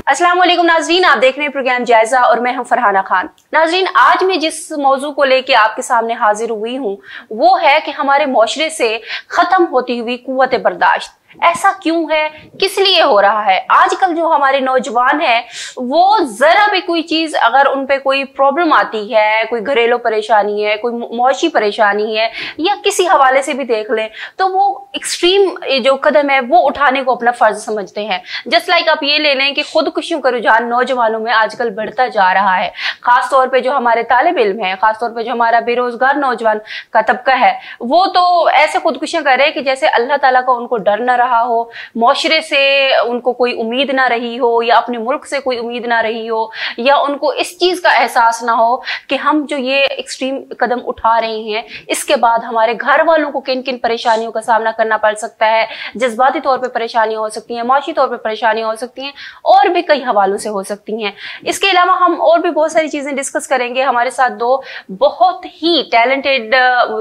अस्सलाम वालेकुम नाजरीन, आप देख रहे हैं प्रोग्राम जायजा और मैं हूं फरहाना खान। नाजरीन, आज मैं जिस मौजू को लेके आपके सामने हाजिर हुई हूं वो है कि हमारे मुआशरे से खत्म होती हुई कुव्वत बर्दाश्त। ऐसा क्यों है, किस लिए हो रहा है? आजकल जो हमारे नौजवान हैं वो जरा भी कोई चीज, अगर उन पे कोई प्रॉब्लम आती है, कोई घरेलू परेशानी है, कोई मौशी परेशानी है या किसी हवाले से भी देख लें, तो वो एक्सट्रीम जो कदम है वो उठाने को अपना फर्ज समझते हैं। जस्ट लाइक आप ये ले लें कि खुदकुशियों का रुझान नौजवानों में आजकल बढ़ता जा रहा है। खासतौर पर जो हमारे तालिब इल्म है, खासतौर पर जो हमारा बेरोजगार नौजवान का तबका है, वो तो ऐसे खुदकुशियां कर रहे हैं कि जैसे अल्लाह ताला का उनको डर न रहा हो, मुआशरे से उनको कोई उम्मीद ना रही हो, या अपने मुल्क से कोई उम्मीद ना रही हो, या उनको इस चीज का एहसास ना हो कि हम जो ये एक्सट्रीम कदम उठा रहे हैं इसके बाद हमारे घर वालों को किन किन परेशानियों का सामना करना पड़ सकता है। जज्बाती तौर पे परेशानियां हो सकती हैं, माशी तौर पे परेशानियां हो सकती हैं, और भी कई हवालों से हो सकती हैं। इसके अलावा हम और भी बहुत सारी चीजें डिस्कस करेंगे। हमारे साथ दो बहुत ही टैलेंटेड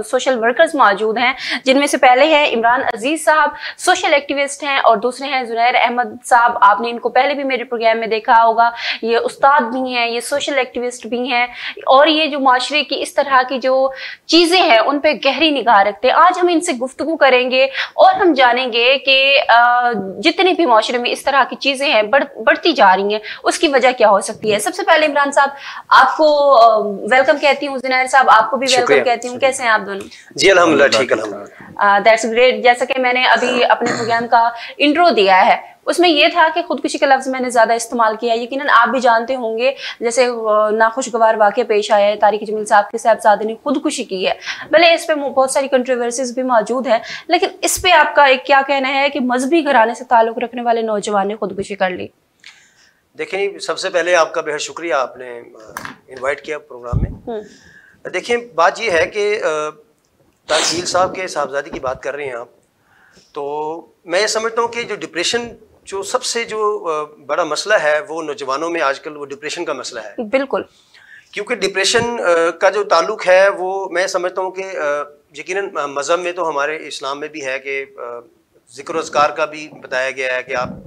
सोशल वर्कर्स मौजूद हैं, जिनमें से पहले हैं इमरान अजीज साहब, सोशल एक्टिविस्ट हैं, और दूसरे हैं जुनैर अहमद साहब। आपने इनको पहले भी मेरे प्रोग्राम में देखा होगा। ये उस्ताद भी हैं, ये सोशल एक्टिविस्ट भी हैं, और ये जो माशरे की इस तरह की जो चीजें हैं उन पे गहरी निगाह रखते हैं। आज हम इनसे गुफ्तगू करेंगे और हम जानेंगे कि जितने भी माशरे में इस तरह की चीजें हैं बढ़ती जा रही हैं, उसकी वजह क्या हो सकती है। सबसे पहले इमरान साहब, आपको वेलकम कहती हूँ, जुनैर साहब आपको भी वेलकम कहती हूँ। कैसे हैं आप दोनों? जी अल्हम्दुलिल्लाह ठीक है। That's great. जैसा कि मैंने अभी अपने प्रोग्राम का इंट्रो दिया है उसमें यह था कि खुदकुशी का लफ्ज मैंने ज्यादा इस्तेमाल किया। यकीनन आप भी जानते होंगे, जैसे नाखुशगवार वाक़या पेश आया है, तारिक जमील साहब के साहबजादे ने खुदकुशी की है। भले इस पे बहुत सारी कंट्रोवर्सीज भी मौजूद हैं, लेकिन इस पे आपका एक क्या कहना है कि मजहबी घराने से ताल्लुक रखने वाले नौजवान ने खुदकुशी कर ली? देखिए, सबसे पहले आपका बेहद शुक्रिया, आपने इन्वाइट किया प्रोग्राम में। देखिए, बात यह है कि तारिक जमील साहब के साहबजादे की बात कर रहे हैं आप, तो मैं ये समझता हूँ कि जो डिप्रेशन जो सबसे जो बड़ा मसला है वो नौजवानों में आजकल वो डिप्रेशन का मसला है। बिल्कुल, क्योंकि डिप्रेशन का जो ताल्लुक है वो मैं समझता हूँ कि यकीनन मज़हब में तो हमारे इस्लाम में भी है कि ज़िक्र अज़कार का भी बताया गया है कि आप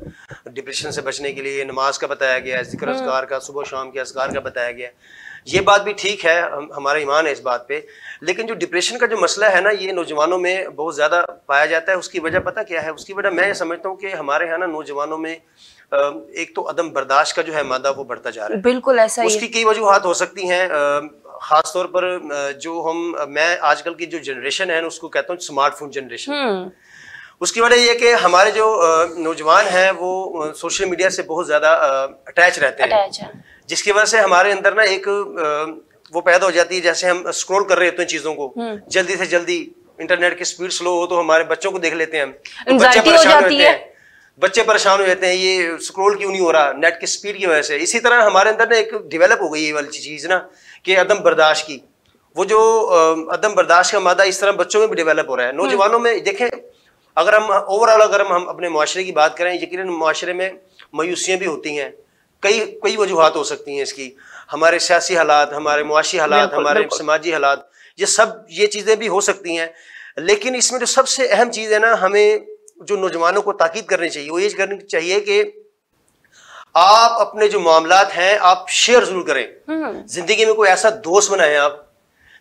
डिप्रेशन से बचने के लिए नमाज का बताया गया है, ज़िक्र अज़कार का, सुबह शाम के अज़कार का बताया गया है। ये बात भी ठीक है, हमारा ईमान है इस बात पे। लेकिन जो डिप्रेशन का जो मसला है ना, ये नौजवानों में बहुत ज़्यादा पाया जाता है। उसकी वजह पता क्या है? उसकी वजह मैं समझता हूँ कि हमारे यहाँ ना नौजवानों में एक तो अदम बर्दाश्त का जो है मादा वो बढ़ता जा रहा है। बिल्कुल ऐसा ही। उसकी कई वजूहात हो सकती हैं। ख़ास तौर पर जो मैं आजकल की जो जनरेशन है ना उसको कहता हूँ स्मार्टफोन जनरेशन। उसकी वजह ये कि हमारे जो नौजवान हैं वो सोशल मीडिया से बहुत ज़्यादा अटैच रहते हैं, जिसकी वजह से हमारे अंदर ना एक वो पैदा हो जाती है, जैसे हम स्क्रॉल कर रहे होते हैं चीज़ों को जल्दी से जल्दी। इंटरनेट की स्पीड स्लो हो तो हमारे बच्चों को देख लेते हैं हम, तो बच्चे परेशान होते हैं। बच्चे परेशान हो जाते हैं, ये स्क्रॉल क्यों नहीं हो रहा, नेट की स्पीड की वजह से। इसी तरह हमारे अंदर ना एक डेवलप हो गई ये वाली चीज़ ना कि अदम बर्दाश्त की, वो जो अदम बर्दाश्त का मादा इस तरह बच्चों में भी डेवलप हो रहा है। नौजवानों में देखें, अगर हम ओवरऑल अगर हम अपने मुआशरे की बात करें, यकीनन मुआशरे में मायूसियाँ भी होती हैं। कई वजूहात हो सकती हैं इसकी, हमारे सियासी हालात, हमारे मुआशी हालात, हमारे समाजी हालात, ये चीज़ें भी हो सकती हैं। लेकिन इसमें जो सबसे अहम चीज़ है ना, हमें जो नौजवानों को ताकीद करनी चाहिए वो ये करनी चाहिए कि आप अपने जो मामलात हैं आप शेयर जरूर करें। जिंदगी में कोई ऐसा दोस्त बनाएं, आप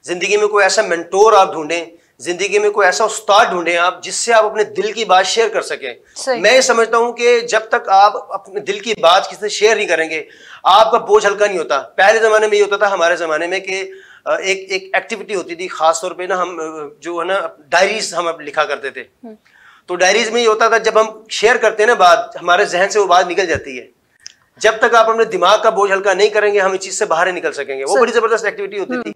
जिंदगी में कोई ऐसा मेंटोर आप ढूंढें, जिंदगी में कोई ऐसा उस्ताद ढूंढें आप जिससे आप अपने दिल की बात शेयर कर सकें। मैं समझता हूं कि जब तक आप अपने दिल की बात किसी से शेयर नहीं करेंगे आपका बोझ हल्का नहीं होता। पहले जमाने में ये होता था, हमारे जमाने में कि एक एक्टिविटी होती थी, खासतौर पे ना हम जो है ना डायरीज हम लिखा करते थे। तो डायरीज में ये होता था, जब हम शेयर करते हैं ना बात, हमारे जहन से वो बात निकल जाती है। जब तक आप अपने दिमाग का बोझ हल्का नहीं करेंगे हम इस चीज से बाहर निकल सकेंगे। वो बड़ी जबरदस्त एक्टिविटी होती थी।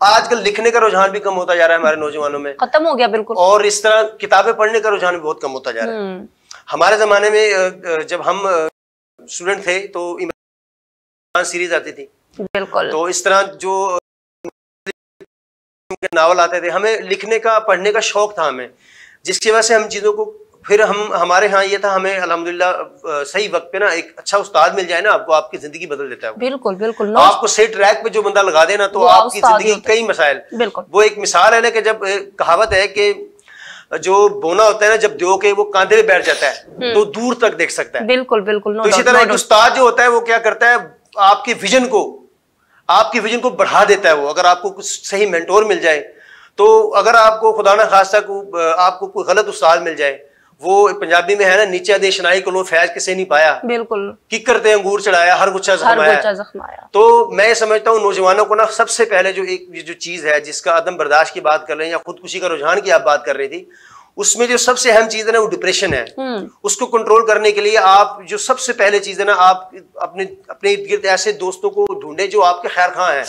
आजकल लिखने का रुझान भी कम होता जा रहा है हमारे नौजवानों में, खत्म हो गया बिल्कुल। और इस तरह किताबें पढ़ने का रुझान भी बहुत कम होता जा रहा है। हमारे जमाने में जब हम स्टूडेंट थे तो इमरान सीरीज आती थी, बिल्कुल, तो इस तरह जो नावल आते थे, हमें लिखने का पढ़ने का शौक था हमें, जिसकी वजह से हम चीज़ों को फिर हमारे यहाँ ये था, हमें अल्हम्दुलिल्लाह सही वक्त पे ना एक अच्छा उस्ताद मिल जाए ना, आपको आपकी जिंदगी बदल देता है। बिल्कुल बिल्कुल, आपको सही ट्रैक पे जो बंदा लगा देना तो आपकी जिंदगी कई मसाइल। वो एक मिसाल है ना कि जब कहावत है कि जो बोना होता है ना, जब दो के वो कांधे पे बैठ जाता है तो दूर तक देख सकता है। बिल्कुल बिल्कुल। तो इसी तरह एक उस्ताद जो होता है वो क्या करता है, आपकी विजन को बढ़ा देता है। वो अगर आपको कुछ सही मेंटोर मिल जाए, तो अगर आपको खुदा ना खास्ता आपको कोई गलत उस्ताद मिल जाए, वो पंजाबी में है ना, नीचे देश नाई को लो फैज किसे नहीं पाया, बिल्कुल की करते हैं अंगूर चढ़ाया हर गुच्छा जख्माया। तो मैं समझता हूँ नौजवानों को ना सबसे पहले जो चीज है जिसका अदम बर्दाश्त की बात कर रहे हैं या खुदकुशी का रुझान की आप बात कर रही थी, उसमें जो सबसे अहम चीज है ना वो डिप्रेशन है। उसको कंट्रोल करने के लिए आप जो सबसे पहले चीज है ना, आप अपने इर्द गिर्द ऐसे दोस्तों को ढूंढे जो आपके खैर खां हैं,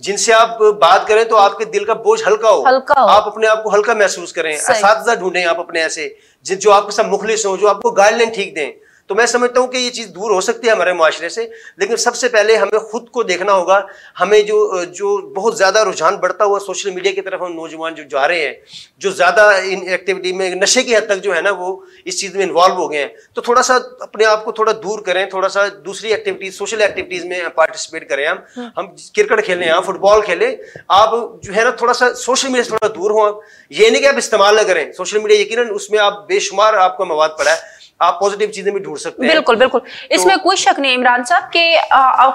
जिनसे आप बात करें तो आपके दिल का बोझ हल्का हो। आप अपने आप को हल्का महसूस करें। असातिज़ा ढूंढें आप अपने ऐसे जो आपके साथ मुखलिस हो, जो आपको गाइडलाइन ठीक दें। तो मैं समझता हूँ कि ये चीज़ दूर हो सकती है हमारे माशरे से, लेकिन सबसे पहले हमें खुद को देखना होगा। हमें जो बहुत ज़्यादा रुझान बढ़ता हुआ सोशल मीडिया की तरफ हम नौजवान जो जा रहे हैं, जो ज़्यादा इन एक्टिविटी में नशे की हद तक जो है ना वो इस चीज़ में इन्वॉल्व हो गए हैं, तो थोड़ा सा अपने आप को थोड़ा दूर करें, थोड़ा सा दूसरी एक्टिविटीज सोशल एक्टिविटीज़ में पार्टिसिपेट करें। हम क्रिकेट खेलें, हम फुटबॉल खेलें, आप जो है ना थोड़ा सा सोशल मीडिया से थोड़ा दूर हो। ये नहीं कि आप इस्तेमाल ना करें सोशल मीडिया, यकीनन उसमें आप बेशुमार आपको मवाद पड़ा है, आप पॉजिटिव चीजें भी ढूंढ सकते हैं। बिल्कुल बिल्कुल, इसमें कोई शक नहीं इमरान साहब कि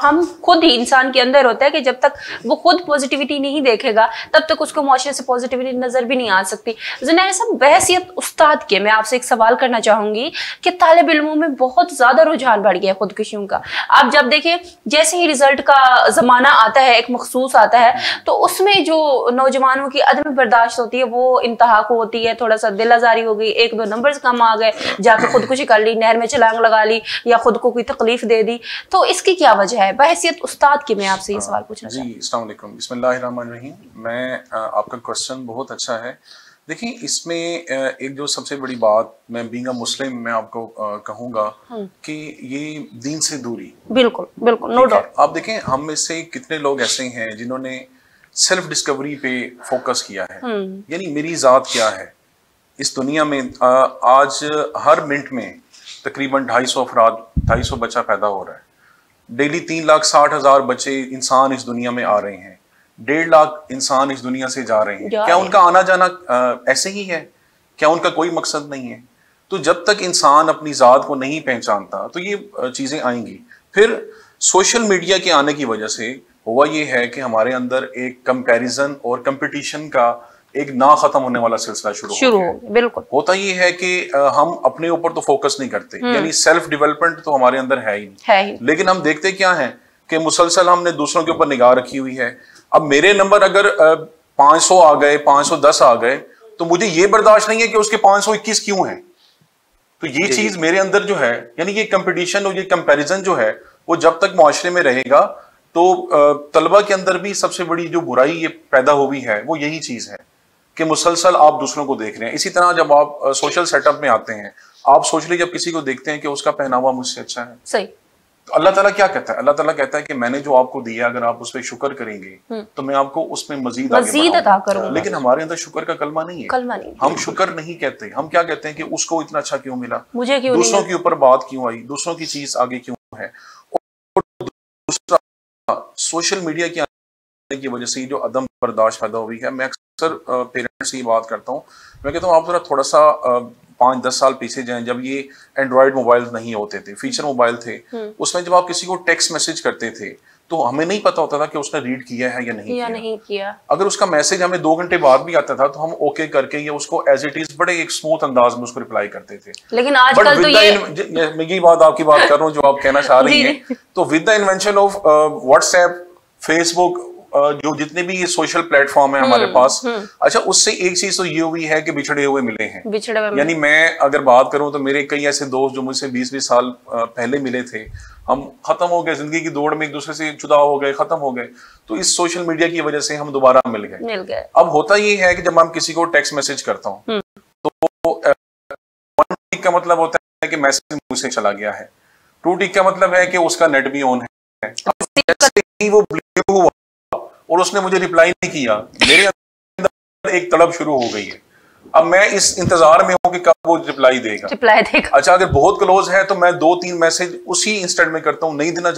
हम खुद ही इंसान के अंदर होता है कि जब तक वो खुद पॉजिटिविटी नहीं देखेगा तब तक उसको मुआशरे से पॉजिटिविटी नजर भी नहीं आ सकती। ज़ुनैर साहब, बहसियत उस्ताद के मैं आपसे एक सवाल करना चाहूंगी कि तालिब इल्मों में बहुत ज्यादा रुझान बढ़ गया खुदकुशियों का। आप जब देखें जैसे ही रिजल्ट का जमाना आता है, एक मखसूस आता है, तो उसमें जो नौजवानों की अदम बर्दाश्त होती है वो इंतहा को होती है। थोड़ा सा दिल आजारी हो गई, एक दो नंबर्स कम आ गए, जाकर खुद कर ली, नहर में छलांग लगा ली या खुद को कोई तकलीफ दे दी, तो इसकी क्या वजह है? बहसियत उस्ताद की मैं आपसे ये सवाल पूछना चाहती हूं। अस्सलाम वालेकुम, बिस्मिल्लाहिर्रहमानिर्रहीम। मैं आपका क्वेश्चन बहुत अच्छा है। देखिए, इसमें एक जो सबसे बड़ी बात मैं बीइंग अ मुस्लिम मैं आपको कहूंगा कि ये दीन से दूरी। बिल्कुल बिल्कुल, नो डाउट। आप देखें, हम में से कितने लोग ऐसे हैं जिन्होंने सेल्फ डिस्कवरी पे फोकस किया है, यानी मेरी जात क्या है इस दुनिया में। आज हर मिनट में तकरीबन 250 बच्चा पैदा हो रहा है। डेली 3,60,000 बच्चे इंसान इस दुनिया में आ रहे हैं। 1.5 लाख इंसान इस दुनिया से जा रहे हैं। क्या उनका आना जाना ऐसे ही है? क्या उनका कोई मकसद नहीं है? तो जब तक इंसान अपनी जात को नहीं पहचानता तो ये चीजें आएंगी। फिर सोशल मीडिया के आने की वजह से हुआ ये है कि हमारे अंदर एक कंपैरिजन और कंपटीशन का एक ना खत्म होने वाला सिलसिला शुरू हो। बिल्कुल होता ये है कि हम अपने ऊपर तो फोकस नहीं करते, यानी सेल्फ डेवलपमेंट तो हमारे अंदर है ही नहीं। लेकिन हम देखते क्या है कि मुसलसल हमने दूसरों के ऊपर निगाह रखी हुई है। अब मेरे नंबर अगर 500 आ गए, 510 आ गए, तो मुझे ये बर्दाश्त नहीं है कि उसके 521 क्यों है। तो ये चीज मेरे अंदर जो है, यानी ये कंपटीशन और ये कंपैरिजन जो है, वो जब तक मुआशरे में रहेगा तो तलबा के अंदर भी सबसे बड़ी जो बुराई ये पैदा हुई है वो यही चीज है कि मुसलसल आप दूसरों को देख रहे हैं। इसी तरह जब आप सोशल सेटअप में आते हैं, आप सोच लीजिए जब किसी को देखते हैं कि उसका पहनावा मुझसे अच्छा है, सही, तो अल्लाह ताला क्या कहता है? अल्लाह ताला कहता है कि मैंने जो आपको दिया, अगर आप उस पर शुक्र करेंगे तो मैं आपको उसमें मजीद अता करूंगा। लेकिन हमारे अंदर शुक्र का कलमा नहीं है। हम शुक्र नहीं कहते। हम क्या कहते हैं कि उसको इतना अच्छा क्यों मिला, मुझे क्यों, दूसरों के ऊपर बात क्यों आई, दूसरों की चीज आगे क्यों है। और दूसरा, सोशल मीडिया की वजह से जो अदम बर्दाश्त पैदा हुई है, मैं अक्सर पेरेंट्स से ये बात करता हूँ, मैं कहता हूँ आप जरा थोड़ा सा 5-10 साल पीछे जाएं, जब ये एंड्रॉयड मोबाइल नहीं होते थे, फीचर मोबाइल थे, उसमें जब आप किसी को टेक्स्ट मैसेज करते थे तो हमें नहीं पता होता था कि उसने रीड किया है या नहीं किया। अगर उसका मैसेज हमें 2 घंटे बाद भी आता था तो हम ओके करके या उसको एज इट इज बड़े एक स्मूथ अंदाज में उसको रिप्लाई करते थे। लेकिन आजकल तो मैं यही बात आपकी बात कर रहा हूँ जो आप कहना चाह रही हैं। तो with the invention of WhatsApp, Facebook, जो जितने भी ये सोशल प्लेटफॉर्म है हमारे पास, अच्छा, उससे एक चीज तो ये हुई है कि बिछड़े हुए मिले हैं। यानी मैं अगर बात करूं तो मेरे कई ऐसे दोस्त जो मुझसे 20-20 साल पहले मिले थे, हम खत्म हो गए, जिंदगी की दौड़ में एक दूसरे से जुदा हो गए, खत्म हो गए। तो इस सोशल मीडिया की वजह से हम दोबारा मिल गए। अब होता ये है कि जब हम किसी को टेक्स्ट मैसेज करता हूँ तो 1 टिक का मतलब होता है कि मैसेज मुझसे चला गया है, 2 टिक का मतलब है कि उसका नेट भी ऑन है। वो ब्लू हुआ और उसने मुझे रिप्लाई नहीं किया, मेरे अंदर एक तड़प शुरू हो गई है। अब मैं इस इंतजार में हूँ कि कब वो रिप्लाई देगा। अच्छा, अगर बहुत क्लोज है तो मैं 2-3 मैसेज उसी इंस्टेंट में करता हूँ, नहीं देना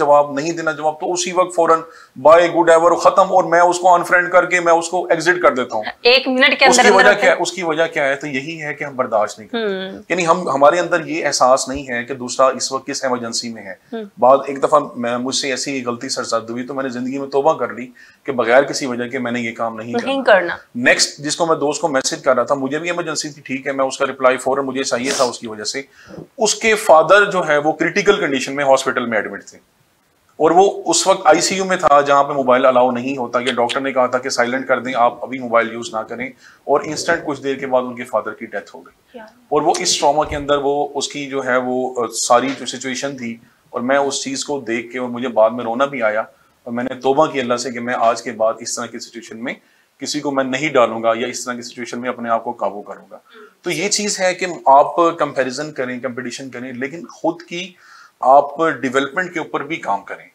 जवाब, तो उसी वक्त फौरन बाय गुड एवर खत्म, और मैं उसको अनफ्रेंड करके मैं उसको एग्जिट कर देता हूँ 1 मिनट के अंदर। उसकी वजह क्या है? तो यही है कि हम बर्दाश्त नहीं करते, यानी हमारे अंदर ये एहसास नहीं है कि दूसरा इस वक्त किस इमरजेंसी में है। बाद एक दफा मुझसे ऐसी गलती सरजद हुई तो मैंने जिंदगी में तौबा कर ली कि बगैर किसी वजह के मैंने ये काम नहीं करना। नेक्स्ट जिसको मैं दोस्त को मैसेज कर रहा था, मुझे भी इमरजेंसी थी, ठीक है, मैं उसका रिप्लाई फौरन मुझे चाहिए था उसकी वजह से। उसके फादर जो है वो क्रिटिकल कंडीशन में हॉस्पिटल में एडमिट थे, और वो उस वक्त आईसीयू में था जहां पे मोबाइल अलाउ नहीं होता, कि डॉक्टर ने कहा था कि साइलेंट कर दें, आप अभी मोबाइल यूज ना करें, और इंस्टेंट कुछ देर के बाद उनके फादर की डेथ हो गई। और वो इस ट्रॉमा के अंदर वो उसकी जो है वो सारी जो सिचुएशन थी, और मैं उस चीज को देख के और मुझे बाद में रोना भी आया, और मैंने तौबा की अल्लाह से कि मैं आज के बाद इस तरह की सिचुएशन में किसी को मैं नहीं डालूंगा या इस तरह की सिचुएशन में अपने आप को काबू करूंगा। तो ये चीज है कि आप कंपैरिजन करें, कंपटीशन करें, लेकिन खुद की आप डेवलपमेंट के ऊपर भी काम करें,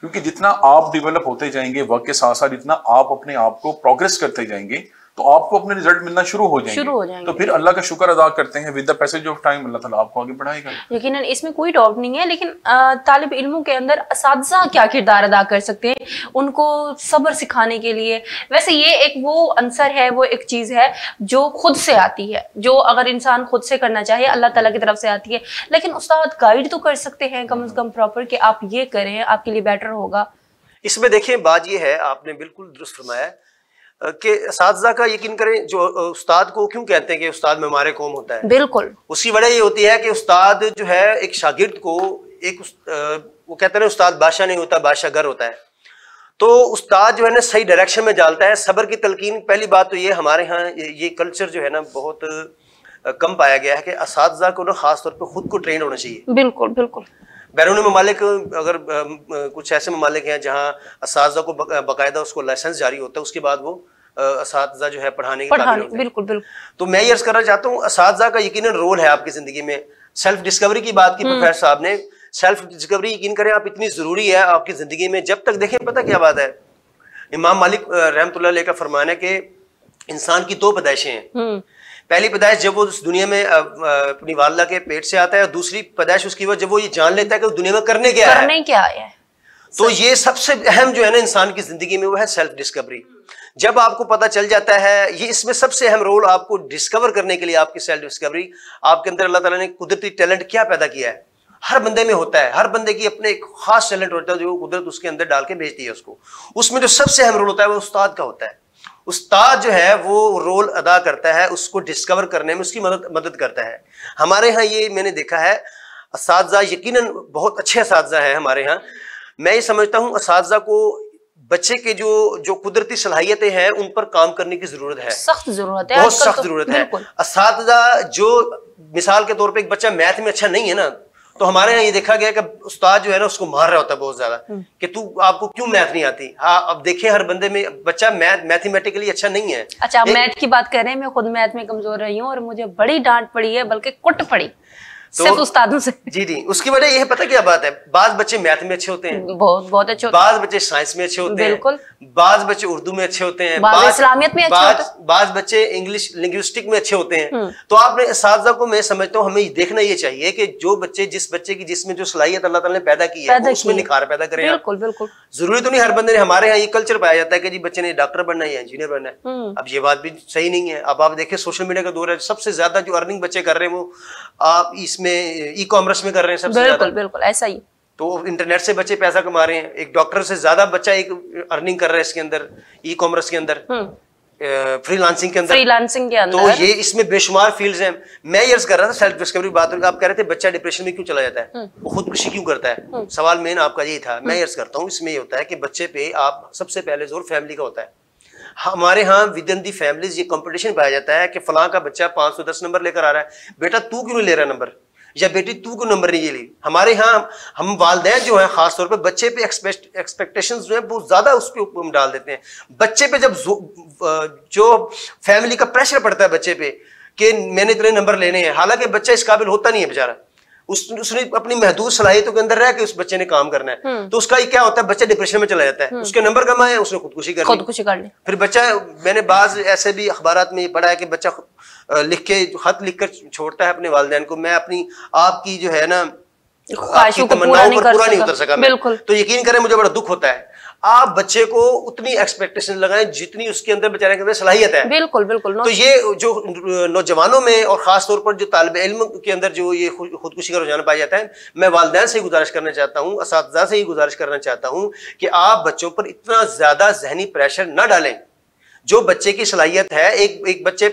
क्योंकि जितना आप डेवलप होते जाएंगे वक्त के साथ साथ, जितना आप अपने आप को प्रोग्रेस करते जाएंगे, तो आपको अपने रिजल्ट मिलना शुरू हो जाएंगे। तो फिर अल्लाह का शुक्र अदा करते हैं, with the passage of time Allah Ta'ala आपको आगे बढ़ाएगा। यकीनन इसमें कोई डाउट नहीं है, लेकिन तालिब इल्मों के अंदर असातिज़ा क्या किरदार अदा कर सकते हैं उनको सब्र सिखाने के लिए? वैसे ये एक वो अंसर है, वो एक चीज़ है जो खुद से आती है, जो अगर इंसान खुद से करना चाहे अल्लाह ताला की तरफ से आती है, लेकिन उस्ताद गाइड तो कर सकते हैं कम से कम प्रॉपर, कि आप ये करें आपके लिए बेटर होगा। इसमें देखिए बात ये है, आपने बिल्कुल दुरुस्त फरमाया कि असातिज़ा का यकीन करें, जो उस्ताद को क्यों कहते हैं कि उस्ताद में हमारे कौम होता है, बिल्कुल उसकी वजह ये होती है कि उस्ताद जो है एक शागिर्द को एक वो कहते हैं ना, उस्ताद बादशाह नहीं होता, बादशाह घर होता है। तो उस्ताद जो है ना सही डायरेक्शन में डालता है, सब्र की तलकीन। पहली बात तो ये हमारे यहाँ ये कल्चर जो है ना बहुत कम पाया गया है कि असातिज़ा को ना खास तौर पर खुद को ट्रेन होना चाहिए। बिल्कुल बिल्कुल। बैरून ममालिक, अगर कुछ ऐसे ममालिक हैं जहाँ असातिज़ा को बाकायदा उसको लाइसेंस जारी होता है, उसके बाद वो असातिज़ा जो है पढ़ाने के काबिल होते हैं। बिल्कुल बिल्कुल। तो मैं ये अर्ज करना चाहता हूँ, असातिज़ा का यकीनन रोल है आपकी जिंदगी में। सेल्फ डिस्कवरी की बात की प्रोफेसर साहब ने, सेल्फ डिस्कवरी यकीन करें आप इतनी जरूरी है आपकी जिंदगी में। जब तक देखें, पता क्या बात है, इमाम मालिक रहमतुल्लाह अलैह का फरमान है कि इंसान की 2 पैदाइशें हैं। पहली पैदाइश जब वो इस दुनिया में अपनी वालिदा के पेट से आता है, और दूसरी पैदाइश उसकी वजह जब वो ये जान लेता है कि दुनिया में करने क्या है। तो ये सबसे अहम जो है ना इंसान की जिंदगी में, वो है सेल्फ डिस्कवरी। जब आपको पता चल जाता है, ये इसमें सबसे अहम रोल आपको डिस्कवर करने के लिए, आपकी सेल्फ डिस्कवरी, आपके अंदर अल्लाह ताला ने कुदरती टैलेंट क्या पैदा किया है, हर बंदे में होता है। हर बंदे की अपने एक खास टैलेंट होता है जो कुदरत उसके अंदर डाल के भेजती है उसको। उसमें जो सबसे अहम रोल होता है वो उस्ताद का होता है। उस्ताद जो है वो रोल अदा करता है, उसको डिस्कवर करने में उसकी मदद करता है। हमारे यहाँ ये मैंने देखा है, असातिज़ा यकीनन बहुत अच्छे असातिज़ा है हमारे यहाँ। मैं ये समझता हूँ असातिज़ा को बच्चे के जो कुदरती सलाहियतें हैं उन पर काम करने की जरूरत है, सख्त जरूरत है, बहुत सख्त जरूरत है। असातिज़ा जो मिसाल के तौर पे एक बच्चा मैथ में अच्छा नहीं है ना, तो हमारे यहाँ ये देखा गया कि उस्ताद जो है ना उसको मार रहा होता है बहुत ज्यादा कि तू आपको क्यों मैथ नहीं आती। हाँ, अब देखें हर बंदे में बच्चा मैथमेटिकली अच्छा नहीं है। अच्छा, मैथ की बात कर रहे हैं, मैं खुद मैथ में कमजोर रही हूँ और मुझे बड़ी डांट पड़ी है, बल्कि कुट पड़ी सिर्फ उस्तादों से। जी, उसकी वजह ये पता क्या बात है, बाज बच्चे मैथ में अच्छे होते हैं, बहुत अच्छे होते हैं, बाज बच्चे साइंस में अच्छे होते हैं, बिल्कुल, बाज बच्चे उर्दू में अच्छे होते हैं, बाज इस्लामियत में अच्छे होते हैं, बाज बच्चे इंग्लिश लिंग्विस्टिक में अच्छे होते हैं। तो आपने असातिज़ा को, मैं समझता हूँ हमें देखना ये चाहिए कि जो बच्चे, जिस बच्चे की जिसमें जो सलाहियत अल्लाह ताला ने पैदा की है उसमें निखार पैदा करें। बिल्कुल बिल्कुल। जरूरी तो नहीं हर बंदे ने, हमारे यहाँ ये कल्चर पाया जाता है कि जी बच्चे ने डॉक्टर बनना है या इंजीनियर बनना है। अब ये बात भी सही नहीं है। अब आप देखिए सोशल मीडिया का दौर है, सबसे ज्यादा जो अर्निंग बच्चे कर रहे हैं वो आप इसमें ई-कॉमर्स में कर रहे हैं सबसे ज्यादा। बिल्कुल ऐसा ही। तो इंटरनेट से बच्चे पैसा कमा रहे हैं, एक डॉक्टर से ज्यादा बच्चा एक अर्निंग कर रहा है इसके अंदर, ई-कॉमर्स के अंदर, फ्रीलांसिंग के अंदर। तो ये इसमें बेशुमार फील्ड्स हैं। मैं ये अर्ज कर रहा था सेल्फ डिस्कवरी बात, आप कह रहे थे बच्चा डिप्रेशन में क्यों चला जाता है, वो खुदकुशी क्यों करता है, सवाल मेन आपका यही था। मैं ये अर्ज करता हूँ इसमें ये होता है कि बच्चे पे आप सबसे पहले जोर फैमिली का होता है। हमारे यहाँ विद इन दी फैमिलीज ये कंपटीशन पाया जाता है कि फलां का बच्चा 510 नंबर लेकर आ रहा है, बेटा तू क्यों नहीं ले रहा नंबर, या बेटी तू क्यों नंबर नहीं ली। हमारे यहाँ हम वालिदैन जो है खास तौर पे बच्चे पे एक्सपेक्टेशंस जो है बहुत ज्यादा उसके ऊपर डाल देते हैं। बच्चे पे जब जो फैमिली का प्रेशर पड़ता है बच्चे पे कि मैंने इतने नंबर लेने हैं, हालांकि बच्चा इस काबिल होता नहीं है बेचारा, उसने अपनी महदूद सलाहियतों के अंदर रह के उस बच्चे ने काम करना है, तो उसका क्या होता है, बच्चा डिप्रेशन में चला जाता है, उसके नंबर कम आए, उसने खुदकुशी कर ली। फिर बच्चा, मैंने बाज ऐसे भी अखबारात में पढ़ा है कि बच्चा खत लिख कर छोड़ता है अपने वालिदैन को, मैं अपनी आपकी जो है ना आपकी तमन्नाओं पर पूरा नहीं उतर सका। बिल्कुल। तो यकीन करें मुझे बड़ा दुख होता है। आप बच्चे को उतनी एक्सपेक्टेशन लगाएं जितनी उसके अंदर बेचारे के अंदर सलाहियत है। बिल्कुल बिल्कुल। तो ये जो नौजवानों में और खास तौर पर जो तालिब इल्म के अंदर जो ये खुदकुशी का रुझान पाया जाता है, मैं वालिदैन से ही गुजारिश करना चाहता हूँ, असातिज़ा से ही गुजारिश करना चाहता हूँ कि आप बच्चों पर इतना ज्यादा जहनी प्रेशर न डालें। जो बच्चे की सलाहियत है, एक बच्चे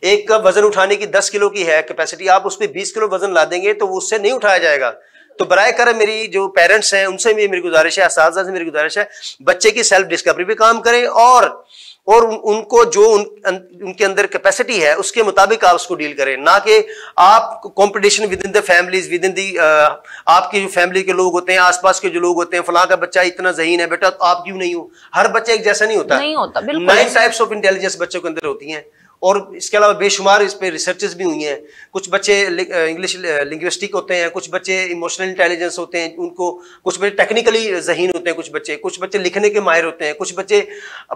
एक का वजन उठाने की 10 किलो की है कैपेसिटी, आप उस पर 20 किलो वजन ला देंगे तो वो उससे नहीं उठाया जाएगा। तो बराए कर मेरी जो पेरेंट्स हैं उनसे भी मेरी गुजारिश है, असातिज़ा से मेरी गुजारिश है, बच्चे की सेल्फ डिस्कवरी भी काम करें और उनको जो उनके अंदर कैपेसिटी है उसके मुताबिक आप उसको डील करें, ना कि आप competition within the families, within the आपकी जो फैमिली के लोग होते हैं, आसपास के जो लोग होते हैं, फलां का बच्चा इतना ज़हीन है बेटा तो आप क्यों नहीं हो। हर बच्चा एक जैसा नहीं होता। 9 टाइप्स ऑफ इंटेलिजेंस बच्चों के अंदर होती हैं, और इसके अलावा बेशुमार इस पे रिसर्चेस भी हुई हैं। कुछ बच्चे इंग्लिश लिंग्विस्टिक होते हैं, कुछ बच्चे इमोशनल इंटेलिजेंस होते हैं, उनको कुछ बच्चे टेक्निकली ज़हीन होते हैं, कुछ बच्चे लिखने के माहिर होते हैं, कुछ बच्चे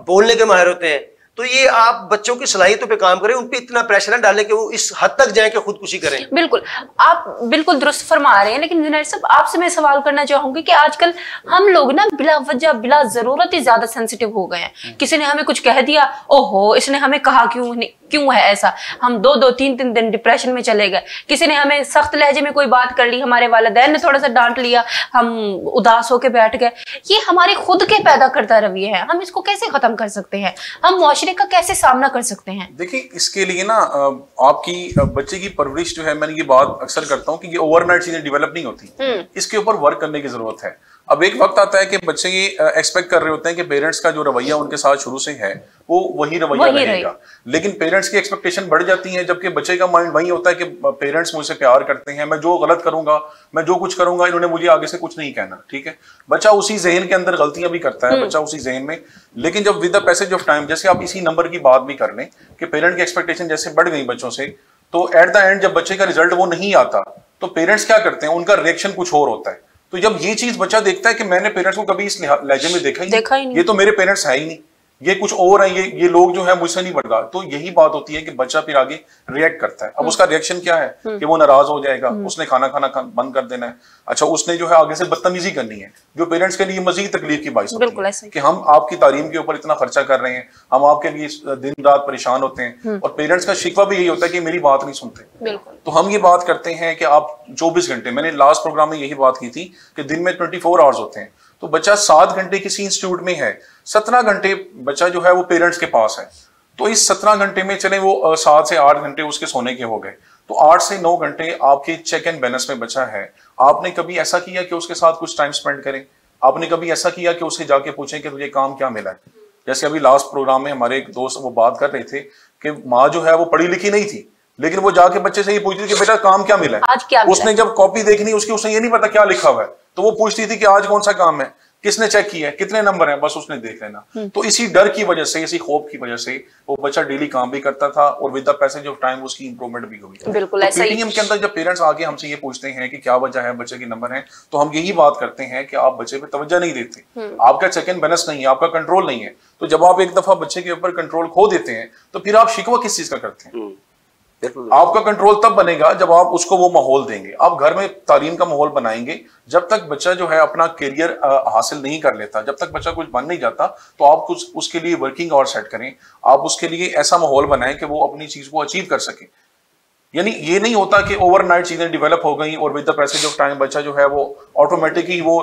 बोलने के माहिर होते हैं। तो ये आप बच्चों की सलाहियतों पे काम करें, उन पे इतना प्रेशर न डालें कि वो इस हद तक जाए कि खुदकुशी करें। बिल्कुल, आप बिल्कुल दुरुस्त फरमा रहे हैं, लेकिन जुनैद साहब आपसे मैं सवाल करना चाहूंगी कि आजकल हम लोग ना बिला वजह बिला जरूरत ही ज्यादा सेंसिटिव हो गए हैं। किसी ने हमें कुछ कह दिया, ओहो इसने हमें कहा क्यों है ऐसा, हम 2-2 3-3 दिन डिप्रेशन में चले गए। किसी ने हमें सख्त लहजे में कोई बात कर ली, हमारे वालिदैन ने थोड़ा सा डांट लिया, हम उदास होकर बैठ गए। ये हमारे खुद के पैदा करता रवैये है, हम इसको कैसे खत्म कर सकते हैं, हम मुआशरे का कैसे सामना कर सकते हैं? देखिए, इसके लिए ना आपकी बच्चे की परवरिश जो है, मैंने ये बात अक्सर करता हूँ कि ये ओवरनाइट चीजें डेवलप नहीं होती, इसके ऊपर वर्क करने की जरूरत है। अब एक वक्त आता है कि बच्चे ये एक्सपेक्ट कर रहे होते हैं कि पेरेंट्स का जो रवैया उनके साथ शुरू से है वो वही रवैया रहेगा, लेकिन पेरेंट्स की एक्सपेक्टेशन बढ़ जाती है, जबकि बच्चे का माइंड वही होता है कि पेरेंट्स मुझसे प्यार करते हैं, मैं जो गलत करूंगा, मैं जो कुछ करूंगा इन्होंने मुझे आगे से कुछ नहीं कहना। ठीक है, बच्चा उसी ज़हन के अंदर गलतियां भी करता है, बच्चा उसी ज़हन में। लेकिन जब with the passage of time, जैसे आप इसी नंबर की बात भी कर लें कि पेरेंट की एक्सपेक्टेशन जैसे बढ़ गई बच्चों से, तो एट द एंड जब बच्चे का रिजल्ट वो नहीं आता तो पेरेंट्स क्या करते हैं, उनका रिएक्शन कुछ और होता है। तो जब ये चीज बच्चा देखता है कि मैंने पेरेंट्स को कभी इस लहजे में देखा ही नहीं, ये तो मेरे पेरेंट्स है ही नहीं, ये कुछ और है, ये लोग जो है मुझसे नहीं बढ़ रहा, तो यही बात होती है कि बच्चा फिर आगे रिएक्ट करता है। अब उसका रिएक्शन क्या है कि वो नाराज हो जाएगा, उसने खाना बंद कर देना है, अच्छा उसने जो है आगे से बदतमीजी करनी है, जो पेरेंट्स के लिए मजीद तकलीफ की बात होती है कि हम आपकी तालीम के ऊपर इतना खर्चा कर रहे हैं, हम आपके लिए दिन रात परेशान होते हैं, और पेरेंट्स का शिकवा भी यही होता है कि मेरी बात नहीं सुनते। तो हम ये बात करते हैं कि आप 24 घंटे, मैंने लास्ट प्रोग्राम में यही बात की थी कि दिन में 24 आवर्स होते हैं, तो बच्चा 7 घंटे किसी इंस्टीट्यूट में है, 17 घंटे बच्चा जो है वो पेरेंट्स के पास है। तो इस 17 घंटे में चले वो 7 से 8 घंटे उसके सोने के हो गए, तो 8 से 9 घंटे आपके चेक एंड बैलेंस में बचा है। आपने कभी ऐसा किया कि उसके साथ कुछ टाइम स्पेंड करें? आपने कभी ऐसा किया कि उससे जाके पूछें कि तुझे काम क्या मिला है? जैसे अभी लास्ट प्रोग्राम में हमारे एक दोस्त वो बात कर रहे थे कि माँ जो है वो पढ़ी लिखी नहीं थी, लेकिन वो जाके बच्चे से ये पूछती थी कि बेटा काम क्या मिला है, आज क्या मिला? उसने जब कॉपी देखनी उसकी, उसने ये नहीं पता क्या लिखा हुआ है, तो वो पूछती थी कि आज कौन सा काम है, किसने चेक किया है, कितने नंबर हैं, बस उसने देख लेना। तो इसी डर की वजह से, इसी खौफ की वजह से वो बच्चा डेली काम भी करता था और with the passage of time उसकी इंप्रूवमेंट भी हुई। बिल्कुल ऐसा ही। पीटीएम के अंदर जब पेरेंट्स आके हमसे ये पूछते हैं कि क्या वजह है बच्चे के नंबर हैं, तो हम यही बात करते हैं कि आप बच्चे पे तवज्जो नहीं देते, आपका चेक एंड बैलेंस नहीं है, आपका कंट्रोल नहीं है। तो जब आप एक दफा बच्चे के ऊपर कंट्रोल खो देते हैं तो फिर आप शिकवा किस चीज का करते हैं? आपका कंट्रोल तब बनेगा जब आप उसको वो माहौल देंगे। आप घर में तालीम का माहौल बनाएंगे, जब तक बच्चा जो है अपना करियर हासिल नहीं कर लेता, जब तक बच्चा कुछ बन नहीं जाता, तो आप कुछ उसके लिए वर्किंग आवर सेट करें, आप उसके लिए ऐसा माहौल बनाएं कि वो अपनी चीज को अचीव कर सके। यानी ये नहीं होता कि ओवरनाइट चीजें डेवलप हो गई और with the passage of time बच्चा जो है वो ऑटोमेटिकली वो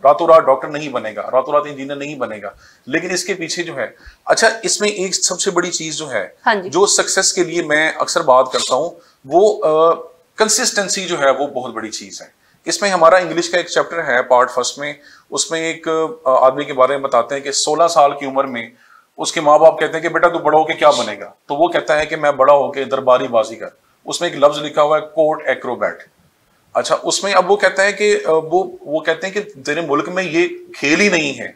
रातों रात डॉक्टर नहीं बनेगा, रातों रात इंजीनियर नहीं बनेगा। लेकिन इसके पीछे जो है, अच्छा इसमें एक सबसे बड़ी चीज जो है, जो सक्सेस के लिए मैं अक्सर बात करता हूँ, वो कंसिस्टेंसी जो है वो बहुत बड़ी चीज है। इसमें हमारा इंग्लिश का एक चैप्टर है पार्ट फर्स्ट में, उसमें एक आदमी के बारे में बताते हैं कि 16 साल की उम्र में उसके माँ बाप कहते हैं कि बेटा तू बड़ा होके क्या बनेगा, तो वो कहता है कि मैं बड़ा होके दरबारी बाजी कर। उसमें एक लफ्ज लिखा हुआ है कोर्ट एक्रोबैट। अच्छा, उसमें अब वो कहता है कि वो कहते हैं कि तेरे मुल्क में ये खेल ही नहीं है,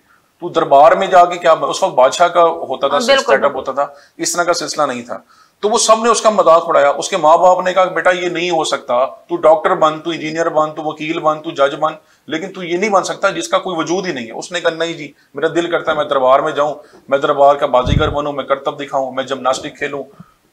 तू दरबार में जाके क्या, उस वक्त बादशाह का होता था सेटअप होता था, इस तरह का सिलसिला नहीं था। तो वो सबने उसका मजाक उड़ाया। उसके माँ बाप ने कहा बेटा ये नहीं हो सकता, तू डॉक्टर बन, तू इंजीनियर बन, तू वकील बन, तू जज बन, लेकिन तू ये नहीं बन सकता जिसका कोई वजूद ही नहीं है। उसने कहा नहीं जी, मेरा दिल करता है मैं दरबार में जाऊं, मैं दरबार का बाजीगर बनूं, मैं करतब दिखाऊं, मैं जिम्नास्टिक खेलूं।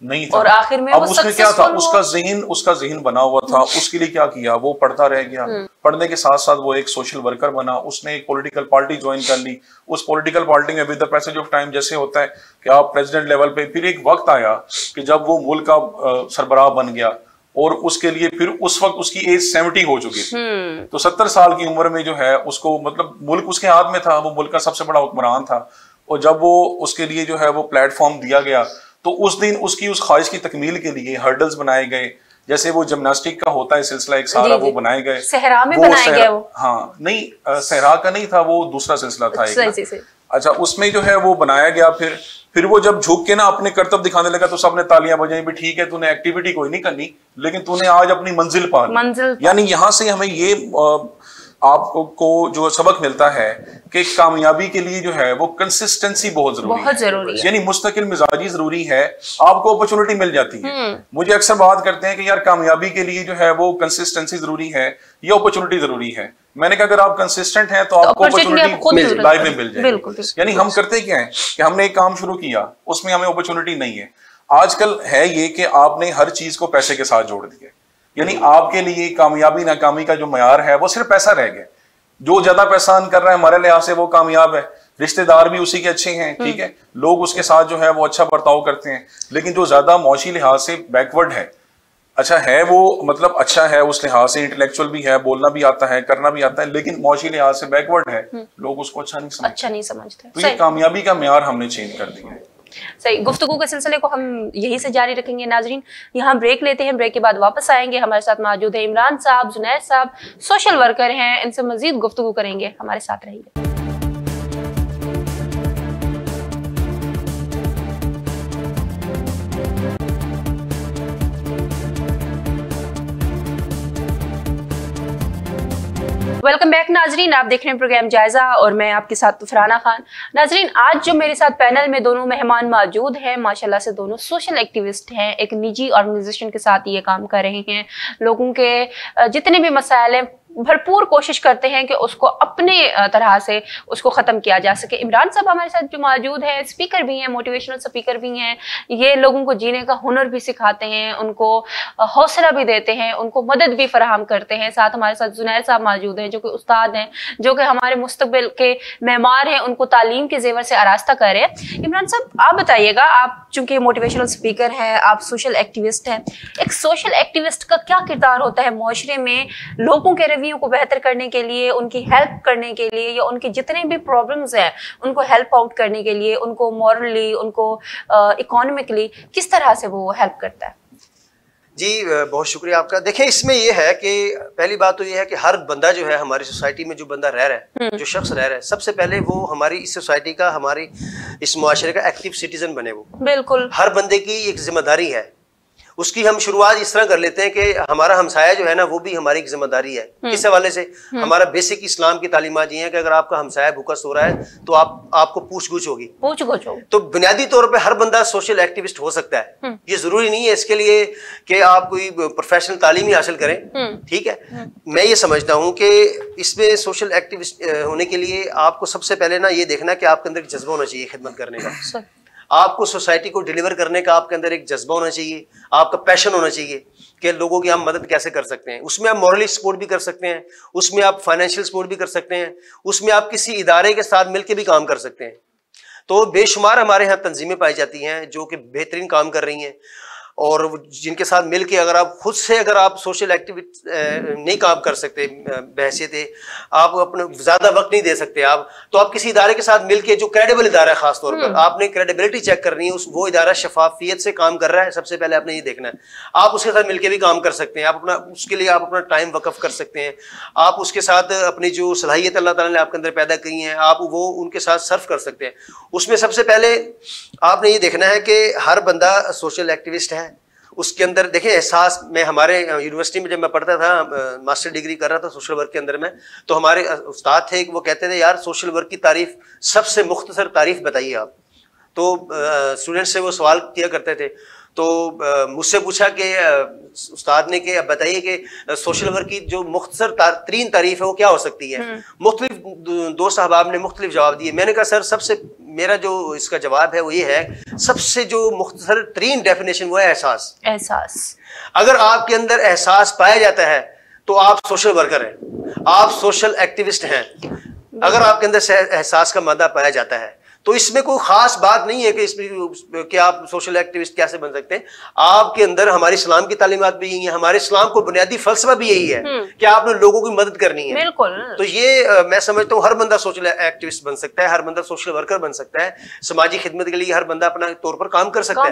नहीं था। और आखिर में अब उसने क्या था, उसका जहन बना हुआ था। उसके लिए क्या किया, वो पढ़ता रह गया। पढ़ने के साथ साथ वो एक सोशल वर्कर बना, उसने एक पॉलिटिकल पार्टी ज्वाइन कर ली। उस पॉलिटिकल पार्टी में with the passage of time जैसे होता है कि आप प्रेसिडेंट लेवल पे, फिर एक वक्त आया कि जब वो मुल्क का सरबराह बन गया, और उसके लिए फिर उस वक्त उसकी एज 70 हो चुकी थी। तो 70 साल की उम्र में जो है उसको, मतलब मुल्क उसके हाथ में था, वो मुल्क का सबसे बड़ा हुक्मरान था। और जब वो उसके लिए जो है वो प्लेटफॉर्म दिया गया, तो उस दिन उसकी उस ख्वाहिश की तकमील के लिए हर्डल्स बनाए गए, जैसे वो जिम्नास्टिक का होता है सिलसिला एक सारा, वो बनाए गए। सहरा में बनाए गए वो? हाँ नहीं, सहरा का नहीं था, वो दूसरा सिलसिला था एक। अच्छा, उसमें जो है वो बनाया गया। फिर वो जब झुक के ना अपने करतब दिखाने लगा तो सबने तालियां बजाई, भी ठीक है तूने एक्टिविटी कोई नहीं करनी, लेकिन तूने आज अपनी मंजिल पा ली। यानी यहाँ से हमें ये आपको जो सबक मिलता है कि कामयाबी के लिए जो है वो कंसिस्टेंसी बहुत जरूरी है। यानी मुस्तकिल मिजाजी जरूरी है, आपको अपॉर्चुनिटी मिल जाती है। मुझे अक्सर बात करते हैं कि यार कामयाबी के लिए जो है वो कंसिस्टेंसी जरूरी है, ये अपॉर्चुनिटी जरूरी है। मैंने कहा अगर आप कंसिस्टेंट हैं तो आपको अपॉर्चुनिटी लाइफ में मिल जाएगी। यानी हम करते क्या है कि हमने एक काम शुरू किया, उसमें हमें अपॉर्चुनिटी नहीं है। आजकल है ये कि आपने हर चीज को पैसे के साथ जोड़ दिया, यानी आपके लिए कामयाबी नाकामी का जो मयार है वो सिर्फ पैसा रह गया। जो ज्यादा पैसा अर्न कर रहा है हमारे लिहाज से वो कामयाब है, रिश्तेदार भी उसी के अच्छे हैं, ठीक है, लोग उसके साथ जो है वो अच्छा बर्ताव करते हैं। लेकिन जो ज्यादा मौशी लिहाज से बैकवर्ड है, अच्छा है वो, मतलब अच्छा है उस लिहाज से, इंटेलेक्चुअल भी है, बोलना भी आता है, करना भी आता है, लेकिन मौशी लिहाज से बैकवर्ड है, लोग उसको अच्छा नहीं समझते। तो ये कामयाबी का मयार हमने चेंज कर दिया है। सही। गुफ्तगू के सिलसिले को हम यहीं से जारी रखेंगे नाजरीन। यहाँ ब्रेक लेते हैं, ब्रेक के बाद वापस आएंगे। हमारे साथ मौजूद है इमरान साहब, जुनैद साहब, सोशल वर्कर हैं, इनसे मजीद गुफ्तगू करेंगे। हमारे साथ रहिए। वेलकम बैक नाजरीन, आप देख रहे हैं प्रोग्राम जायजा और मैं आपके साथ फरहाना खान। नाजरीन, आज जो मेरे साथ पैनल में दोनों मेहमान मौजूद हैं, माशाल्लाह से दोनों सोशल एक्टिविस्ट हैं, एक निजी ऑर्गेनाइजेशन के साथ ये काम कर रहे हैं। लोगों के जितने भी मसाइल हैं भरपूर कोशिश करते हैं कि उसको अपने तरह से उसको ख़त्म किया जा सके। इमरान साहब हमारे साथ जो मौजूद है, स्पीकर भी हैं, मोटिवेशनल स्पीकर भी हैं। ये लोगों को जीने का हुनर भी सिखाते हैं, उनको हौसला भी देते हैं, उनको मदद भी फराहम करते हैं। साथ हमारे साथ जुनैद साहब मौजूद हैं जो कि उस्ताद हैं, जो कि हमारे मुस्तकबिल के मेहमान हैं, उनको तालीम के जेवर से आरास्ता कर रहे हैं। इमरान साहब आप बताइएगा, आप चूंकि मोटिवेशनल स्पीकर हैं, आप सोशल एक्टिविस्ट हैं, एक सोशल एक्टिविस्ट का क्या किरदार होता है माशरे में लोगों के को बेहतर करने के लिए, उनकी हेल्प करने के लिए, या उनके जितने भी प्रॉब्लम्स हैं उनको हेल्प आउट करने के लिए, उनको मॉरली, उनको इकोनॉमिकली किस तरह से वो हेल्प करता है? जी बहुत शुक्रिया आपका। देखिए इसमें ये है कि पहली बात तो ये है कि हर बंदा जो है हमारी सोसाइटी में जो बंदा रह रहा है, जो शख्स रह रहा है, सबसे पहले वो हमारी इस सोसाइटी का, हमारी इस मुआशरे का एक्टिव सिटीजन बने। वो बिल्कुल हर बंदे की एक जिम्मेदारी है। उसकी हम शुरुआत इस तरह कर लेते हैं कि हमारा हमसाया जो है ना वो भी हमारी एक जिम्मेदारी है। किस हवाले से? हमारा बेसिक इस्लाम की तालीमात ये है कि अगर आपका हमसाया भूखा सो रहा है तो आपको पूछ-गुछ होगी। तो बुनियादी तौर पे हर बंदा सोशल एक्टिविस्ट हो सकता है। ये जरूरी नहीं है इसके लिए कि आप कोई प्रोफेशनल तालीम ही हासिल करें, ठीक है। मैं ये समझता हूँ कि इसमें सोशल एक्टिविस्ट होने के लिए आपको सबसे पहले ना ये देखना कि आपके अंदर जज्बा होना चाहिए खिदमत करने का। आपको सोसाइटी को डिलीवर करने का आपके अंदर एक जज्बा होना चाहिए, आपका पैशन होना चाहिए कि लोगों की हम मदद कैसे कर सकते हैं। उसमें आप मॉरली सपोर्ट भी कर सकते हैं, उसमें आप फाइनेंशियल सपोर्ट भी कर सकते हैं, उसमें आप किसी इदारे के साथ मिलकर भी काम कर सकते हैं। तो बेशुमार हमारे यहाँ तंजीमें पाई जाती हैं जो कि बेहतरीन काम कर रही हैं, और जिनके साथ मिलके अगर आप खुद से अगर आप सोशल एक्टिविटी नहीं काम कर सकते, बहसियत आप अपना ज़्यादा वक्त नहीं दे सकते आप, तो आप किसी इदारे के साथ मिलके, जो क्रेडिबल इदारा है खास तौर पर, आपने क्रेडिबिलिटी चेक करनी है, वो इदारा शफाफियत से काम कर रहा है, सबसे पहले आपने ये देखना है। आप उसके साथ मिलके भी काम कर सकते हैं, आप अपना उसके लिए आप अपना टाइम वक़फ़ कर सकते हैं, आप उसके साथ अपनी जो सलाहियत अल्लाह ताला ने आपके अंदर पैदा की हैं आप वो उनके साथ सर्व कर सकते हैं। उसमें सबसे पहले आपने ये देखना है कि हर बंदा सोशल एक्टिविस्ट है। उसके अंदर देखें एहसास, मैं हमारे यूनिवर्सिटी में जब मैं पढ़ता था, मास्टर डिग्री कर रहा था सोशल वर्क के अंदर में, तो हमारे उस्ताद थे, वो कहते थे यार सोशल वर्क की तारीफ, सबसे मुख्तसर तारीफ बताइए आप। तो स्टूडेंट से वो सवाल किया करते थे, तो मुझसे पूछा कि उस्ताद ने कि बताइए कि सोशल वर्क की जो मुख्तसर तरीन तारीफ है वो क्या हो सकती है। मुख्तलिफ दोस्त अहबाब ने मुख्तलिफ जवाब दिए। मैंने कहा सर सबसे मेरा जो इसका जवाब है वो ये है, सबसे जो मुख्तसर तरीन डेफिनेशन वो है एहसास। एहसास, अगर आपके अंदर एहसास पाया जाता है तो आप सोशल वर्कर हैं, आप सोशल एक्टिविस्ट हैं। अगर आपके अंदर एहसास का मादा पाया जाता है तो इसमें कोई खास बात नहीं है कि इसमें कि आप सोशल एक्टिविस्ट कैसे बन सकते हैं। आपके अंदर हमारे इस्लाम की तालीमात भी यही है, हमारे इस्लाम को बुनियादी फलसफा भी यही है कि आपने लोगों की मदद करनी है। बिल्कुल। तो ये मैं समझता हूँ हर बंदा सोशल एक्टिविस्ट बन सकता है, हर बंदा सोशल वर्कर बन सकता है। समाजी खिदमत के लिए हर बंदा अपना तौर पर काम कर सकता